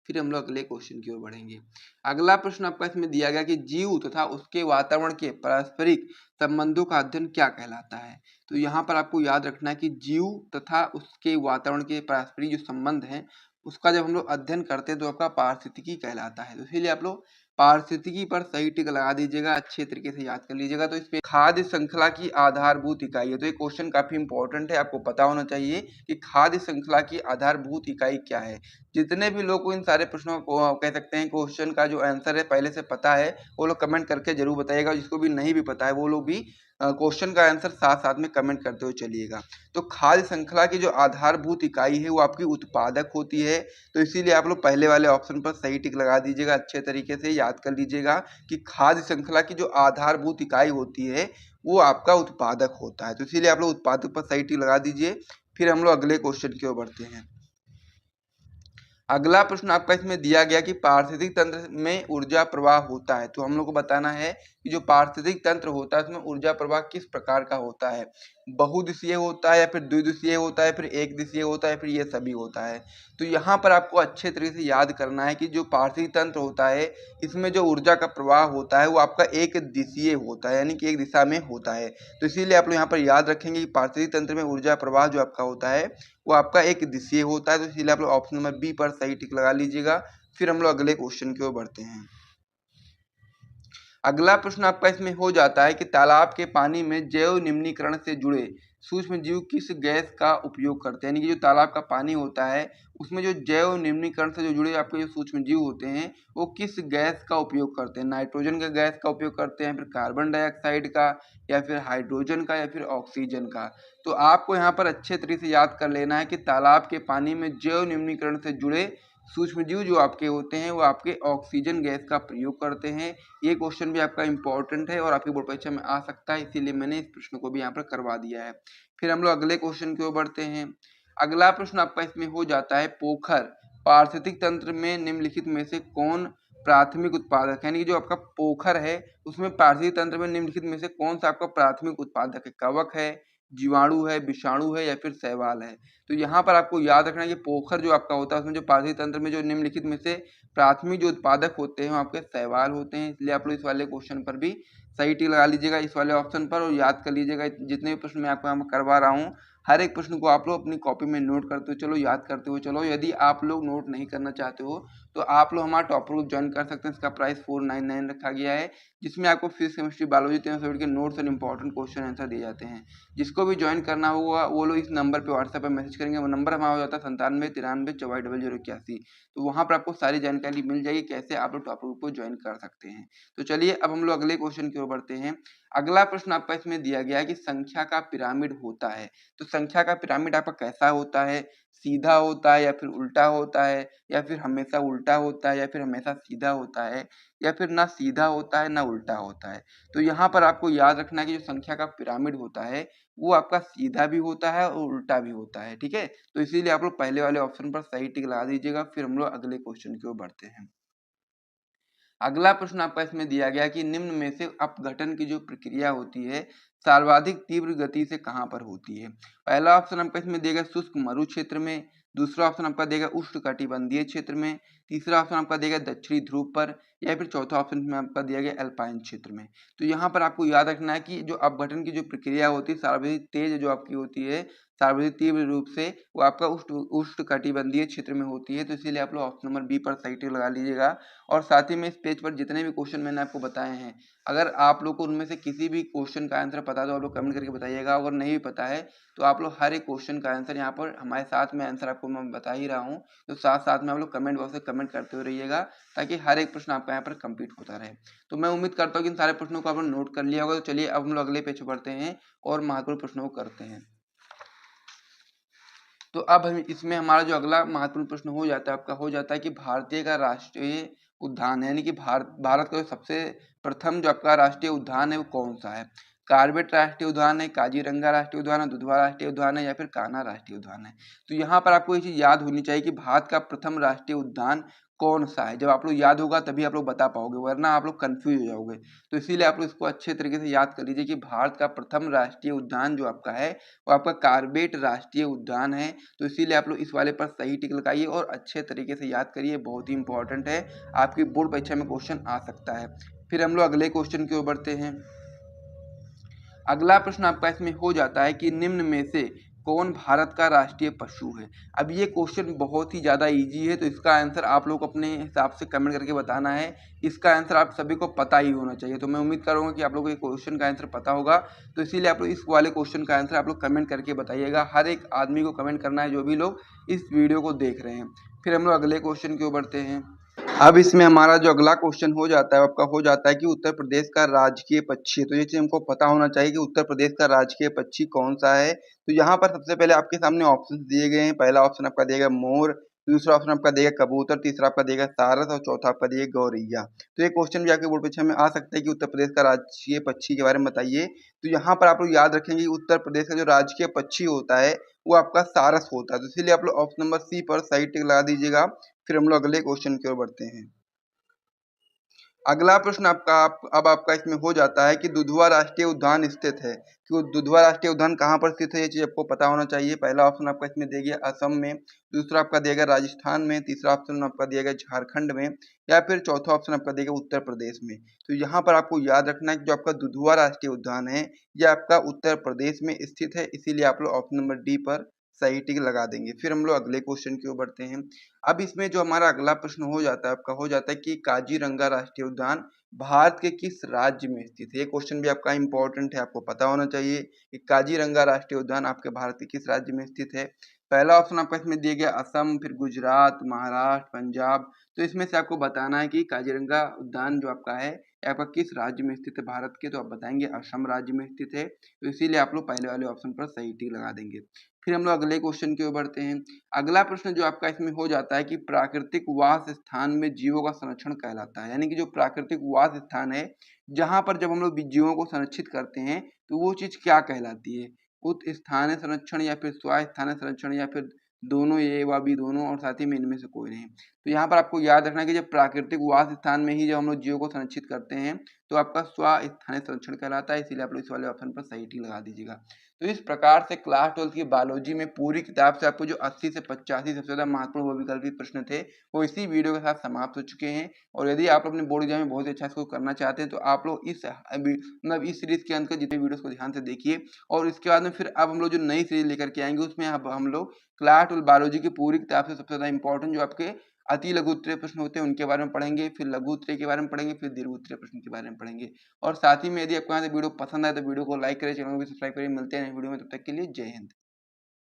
फिर हम लोग अगले क्वेश्चन की ओर बढ़ेंगे। अगला प्रश्न आपका इसमें दिया गया कि जीव तथा उसके वातावरण के पारस्परिक संबंधों का अध्ययन क्या कहलाता है। तो यहाँ पर आपको याद रखना है कि जीव तथा उसके वातावरण के पारस्परिक जो संबंध है उसका जब हम लोग अध्ययन करते हैं तो आपका पारिस्थितिकी कहलाता है। तो इसीलिए आप लोग पारिस्थितिकी पर सही टिक लगा दीजिएगा, अच्छे तरीके से याद कर लीजिएगा। तो इसमें खाद्य श्रृंखला की आधारभूत इकाई है, तो ये क्वेश्चन काफी इंपॉर्टेंट है, आपको पता होना चाहिए कि खाद्य श्रृंखला की आधारभूत इकाई क्या है। जितने भी लोग को इन सारे प्रश्नों को कह सकते हैं क्वेश्चन का जो आंसर है पहले से पता है, वो लोग कमेंट करके जरूर बताइएगा। जिसको भी नहीं भी पता है वो लोग भी क्वेश्चन का आंसर साथ साथ में कमेंट करते हुए चलिएगा। तो खाद्य श्रृंखला की जो आधारभूत इकाई है वो आपकी उत्पादक होती है। तो इसीलिए आप लोग पहले वाले ऑप्शन पर सही टिक लगा दीजिएगा, अच्छे तरीके से याद कर लीजिएगा कि खाद्य श्रृंखला की जो आधारभूत इकाई होती है वो आपका उत्पादक होता है। तो इसीलिए आप लोग उत्पादक पर सही टिक लगा दीजिए। फिर हम लोग अगले क्वेश्चन की ओर बढ़ते हैं। अगला प्रश्न आपका इसमें दिया गया कि पारिस्थितिक तंत्र में ऊर्जा प्रवाह होता है। तो हम लोग को बताना है कि जो पारिस्थितिक तंत्र होता है उसमें ऊर्जा प्रवाह किस प्रकार का होता है, बहुदिशीय होता है, या फिर द्विदिशीय होता है, फिर एक दिशीय होता है, फिर ये सभी होता है। तो यहाँ पर आपको अच्छे तरीके से याद करना है कि जो पारिस्थितिक तंत्र होता है इसमें जो ऊर्जा का प्रवाह होता है वो आपका एक दिशीय होता है, यानी कि एक दिशा में होता है। तो इसीलिए आप लोग यहाँ पर याद रखेंगे कि पारिस्थितिक तंत्र में ऊर्जा प्रवाह जो आपका होता है वो आपका एक दिशीय होता है। तो इसीलिए आप लोग ऑप्शन नंबर बी पर सही टिक लगा लीजिएगा। फिर हम लोग अगले क्वेश्चन की ओर बढ़ते हैं। अगला प्रश्न आपका इसमें हो जाता है कि तालाब के पानी में जैव निम्नीकरण से जुड़े सूक्ष्म जीव किस गैस का उपयोग करते हैं। यानी कि जो तालाब का पानी होता है उसमें जो जैव निम्नीकरण से जो जुड़े आपके जो सूक्ष्म जीव होते हैं वो किस गैस का उपयोग करते हैं। नाइट्रोजन का गैस का उपयोग करते हैं, फिर कार्बन डाइऑक्साइड का, या फिर हाइड्रोजन का, या फिर ऑक्सीजन का। तो आपको यहाँ पर अच्छे तरीके से याद कर लेना है कि तालाब के पानी में जैव निम्नीकरण से जुड़े सूक्ष्मजीव जो आपके होते हैं वो आपके ऑक्सीजन गैस का प्रयोग करते हैं। ये क्वेश्चन भी आपका इंपॉर्टेंट है और आपकी बोर्ड परीक्षा में आ सकता है, इसीलिए मैंने इस प्रश्न को भी यहाँ पर करवा दिया है। फिर हम लोग अगले क्वेश्चन की ओर बढ़ते हैं। अगला प्रश्न आपका इसमें हो जाता है पोखर पारिस्थितिक तंत्र में निम्नलिखित में से कौन प्राथमिक उत्पादक है। यानी कि जो आपका पोखर है उसमें पारिस्थितिक तंत्र में निम्नलिखित में से कौन सा आपका प्राथमिक उत्पादक है। कवक है, जीवाणु है, विषाणु है, या फिर शैवाल है। तो यहाँ पर आपको याद रखना है कि पोखर जो आपका होता है उसमें जो पारिस्थितिक तंत्र में जो निम्नलिखित में से प्राथमिक जो उत्पादक होते हैं वो आपके शैवाल होते हैं। इसलिए आप लोग इस वाले क्वेश्चन पर भी सही टिक लगा लीजिएगा इस वाले ऑप्शन पर, और याद कर लीजिएगा जितने भी प्रश्न मैं आपको यहाँ करवा रहा हूँ हर एक प्रश्न को आप लोग अपनी कॉपी में नोट करते हुए चलो, याद करते हुए चलो। यदि आप लोग नोट नहीं करना चाहते हो तो आप लोग हमारा टॉपर ग्रुप ज्वाइन कर सकते हैं। इसका प्राइस 499 रखा गया है, जिसमें आपको फिजिक्स, केमिस्ट्री, बायोलॉजी तीनों सब्जेक्ट के नोट्स और इंपॉर्टेंट क्वेश्चन आंसर दिए जाते हैं। जिसको भी ज्वाइन करना होगा वो लोग इस नंबर पे व्हाट्सएप पे मैसेज करेंगे। वो नंबर हमारा हो जाता है 97 93 44 0081। तो वहाँ पर आपको सारी जानकारी मिल जाएगी कैसे आप लोग टॉपर ग्रुप को ज्वाइन कर सकते हैं। तो चलिए अब हम लोग अगले क्वेश्चन की ओर बढ़ते हैं। अगला प्रश्न आपका इसमें दिया गया है कि संख्या का पिरामिड होता है। तो संख्या का पिरामिड आपका कैसा होता है, सीधा होता है, या फिर उल्टा होता है, या फिर हमेशा उल्टा होता है, या फिर हमेशा सीधा होता है, या फिर ना सीधा होता है ना उल्टा होता है। तो यहाँ पर आपको याद रखना है कि जो संख्या का पिरामिड होता है वो आपका सीधा भी होता है और उल्टा भी होता है, ठीक है। तो इसीलिए आप लोग पहले वाले ऑप्शन पर सही टिक लगा दीजिएगा। फिर हम लोग अगले क्वेश्चन की ओर बढ़ते हैं। अगला प्रश्न आपका इसमें दिया गया कि निम्न में से अपघटन की जो प्रक्रिया होती है सर्वाधिक तीव्र गति से कहां पर होती है। पहला ऑप्शन आपका इसमें दिया गया शुष्क मरु क्षेत्र में, दूसरा ऑप्शन आपका दिया गया उष्णकटिबंधीय क्षेत्र में, तीसरा ऑप्शन आपका दिया गया दक्षिणी ध्रुव पर, या फिर चौथा ऑप्शन में आपका दिया गया अल्पाइन क्षेत्र में। तो यहाँ पर आपको याद रखना है कि जो अपघटन की जो प्रक्रिया होती है सर्वाधिक तेज जो आपकी होती है, सर्वाधिक तीव्र रूप से वो आपका उष्णकटिबंधीय क्षेत्र में होती है। तो इसीलिए आप लोग ऑप्शन नंबर बी पर सही टिक लगा लीजिएगा। और साथ ही में इस पेज पर जितने भी क्वेश्चन मैंने आपको बताए हैं, अगर आप लोग को उनमें से किसी भी क्वेश्चन का आंसर पता है तो आप लोग कमेंट करके बताइएगा। अगर नहीं भी पता है तो आप लोग हर एक क्वेश्चन का आंसर यहाँ पर हमारे साथ में आंसर आपको मैं बता ही रहा हूँ, तो साथ साथ में आप लोग कमेंट बॉक्स में कमेंट करते हुए रहिएगा ताकि हर एक प्रश्न आपका यहाँ पर कंप्लीट होता रहे। तो मैं उम्मीद करता हूँ कि इन सारे प्रश्नों को आप लोग नोट कर लिया होगा। तो चलिए अब हम लोग अगले पेज पर बढ़ते हैं और महत्वपूर्ण प्रश्नों को करते हैं। तो अब हम इसमें हमारा जो अगला महत्वपूर्ण प्रश्न हो जाता है आपका, हो जाता है कि भारतीय का राष्ट्रीय उद्यान है, यानी कि भारत का जो सबसे प्रथम जो आपका राष्ट्रीय उद्यान है वो कौन सा है। कार्बेट राष्ट्रीय उद्यान है, काजीरंगा राष्ट्रीय उद्यान है, दुधवा राष्ट्रीय उद्यान है, या फिर कान्हा राष्ट्रीय उद्यान है। तो यहाँ पर आपको ये चीज याद होनी चाहिए कि भारत का प्रथम राष्ट्रीय उद्यान कौन सा है। जब आप लोग याद होगा तभी आप लोग बता पाओगे, वरना आप लोग कंफ्यूज हो जाओगे। तो इसीलिए आप लोग इसको अच्छे तरीके से याद कर लीजिए कि भारत का प्रथम राष्ट्रीय उद्यान जो आपका है वो आपका कार्बेट राष्ट्रीय उद्यान है। तो इसीलिए आप लोग इस वाले पर सही टिक लगाइए और अच्छे तरीके से याद करिए, बहुत ही इंपॉर्टेंट है, आपकी बोर्ड परीक्षा में क्वेश्चन आ सकता है। फिर हम लोग अगले क्वेश्चन की ओर बढ़ते हैं। अगला प्रश्न आपका इसमें हो जाता है कि निम्न में से कौन भारत का राष्ट्रीय पशु है। अब ये क्वेश्चन बहुत ही ज़्यादा इजी है, तो इसका आंसर आप लोग अपने हिसाब से कमेंट करके बताना है। इसका आंसर आप सभी को पता ही होना चाहिए। तो मैं उम्मीद करूँगा कि आप लोगों को ये क्वेश्चन का आंसर पता होगा। तो इसीलिए आप लोग इस वाले क्वेश्चन का आंसर आप लोग कमेंट करके बताइएगा। हर एक आदमी को कमेंट करना है जो भी लोग इस वीडियो को देख रहे हैं। फिर हम लोग अगले क्वेश्चन की ओर बढ़ते हैं। अब इसमें हमारा जो अगला क्वेश्चन हो जाता है आपका, हो जाता है कि उत्तर प्रदेश का राजकीय पक्षी है। तो ये चीज हमको पता होना चाहिए कि उत्तर प्रदेश का राजकीय पक्षी कौन सा है। तो यहाँ पर सबसे पहले आपके सामने ऑप्शन दिए गए हैं। पहला ऑप्शन आपका दिएगा मोर, दूसरा ऑप्शन आपका देगा कबूतर, तीसरा आपका देगा सारस और चौथा आपका देगा गौरैया। तो ये क्वेश्चन भी आपके बोर्ड परीक्षा में आ सकता है कि उत्तर प्रदेश का राजकीय पक्षी के बारे में बताइए। तो यहाँ पर आप लोग याद रखेंगे कि उत्तर प्रदेश का जो राजकीय पक्षी होता है वो आपका सारस होता है। तो इसीलिए आप लोग ऑप्शन नंबर सी पर सही टिक लगा दीजिएगा। फिर हम लोग अगले क्वेश्चन की ओर बढ़ते हैं। अगला प्रश्न आपका अब आपका इसमें हो जाता है कि दुधवा राष्ट्रीय उद्यान स्थित है। कि दुधवा राष्ट्रीय उद्यान कहाँ पर स्थित है, ये चीज आपको पता होना चाहिए। पहला ऑप्शन आपका इसमें दिया गया असम में, दूसरा आपका दिया गया राजस्थान में, तीसरा ऑप्शन आपका दिया गया झारखंड में, या फिर चौथा ऑप्शन आपका दिया गया उत्तर प्रदेश में। तो यहाँ पर आपको याद रखना है कि जो आपका दुधवा राष्ट्रीय उद्यान है यह आपका उत्तर प्रदेश में स्थित है। इसीलिए आप लोग ऑप्शन नंबर डी पर सही टिक लगा देंगे। फिर हम लोग अगले क्वेश्चन की ओर बढ़ते हैं। अब इसमें जो हमारा अगला प्रश्न हो जाता है आपका, हो जाता है कि काजीरंगा राष्ट्रीय उद्यान भारत के किस राज्य में स्थित है। ये क्वेश्चन भी आपका इंपॉर्टेंट है, आपको पता होना चाहिए कि काजीरंगा राष्ट्रीय उद्यान आपके भारत के किस राज्य में स्थित है। पहला ऑप्शन आपका इसमें दिया गया असम, फिर गुजरात, महाराष्ट्र, पंजाब। तो इसमें से आपको बताना है कि काजीरंगा उद्यान जो आपका है ये आपका किस राज्य में स्थित है भारत के। तो आप बताएंगे असम राज्य में स्थित है। तो इसीलिए आप लोग पहले वाले ऑप्शन पर सही टिक लगा देंगे। फिर हम लोग अगले क्वेश्चन की ओर बढ़ते हैं। अगला प्रश्न जो आपका इसमें हो जाता है कि प्राकृतिक वास स्थान में जीवों का संरक्षण कहलाता है। यानी कि जो प्राकृतिक वास स्थान है जहां पर जब हम लोग जीवों को संरक्षित करते हैं तो वो चीज क्या कहलाती है। उत स्थानीय संरक्षण, या फिर स्व स्थानीय संरक्षण, या फिर दोनों, ये व भी दोनों, और साथ ही में इनमें से कोई नहीं। तो यहाँ पर आपको याद रखना है कि जब प्राकृतिक वास स्थान में ही जब हम लोग जीवों को संरक्षित करते हैं तो आपका स्व स्थानीय संरक्षण कहलाता है। इसीलिए आप लोग इस वाले ऑप्शन पर सही टिक लगा दीजिएगा। तो इस प्रकार से क्लास 12 की बायोलॉजी में पूरी किताब से आपको जो 80 से 85 सबसे ज्यादा महत्वपूर्ण बहुविकल्पी प्रश्न थे वो इसी वीडियो के साथ समाप्त हो चुके हैं। और यदि आप अपने बोर्ड एग्जाम में बहुत अच्छा स्कोर करना चाहते हैं तो आप लोग इस सीरीज के अंत जितने वीडियोस को ध्यान से देखिए। और इसके बाद में फिर अब हम लोग जो नई सीरीज लेकर के आएंगे उसमें अब हम लोग क्लास 12 बायोलॉजी की पूरी किताब से सबसे ज्यादा इंपॉर्टेंट जो आपके अति लघु उत्तरीय प्रश्न होते हैं उनके बारे में पढ़ेंगे, फिर लघु उत्तरीय के बारे में पढ़ेंगे, फिर दीर्घ उत्तरीय प्रश्न के बारे में पढ़ेंगे। और साथ ही में यदि आपको यहाँ से वीडियो पसंद आए तो वीडियो को लाइक करें, चैनल को भी सब्सक्राइब करें। मिलते हैं वीडियो में, तब तक के लिए जय हिंद।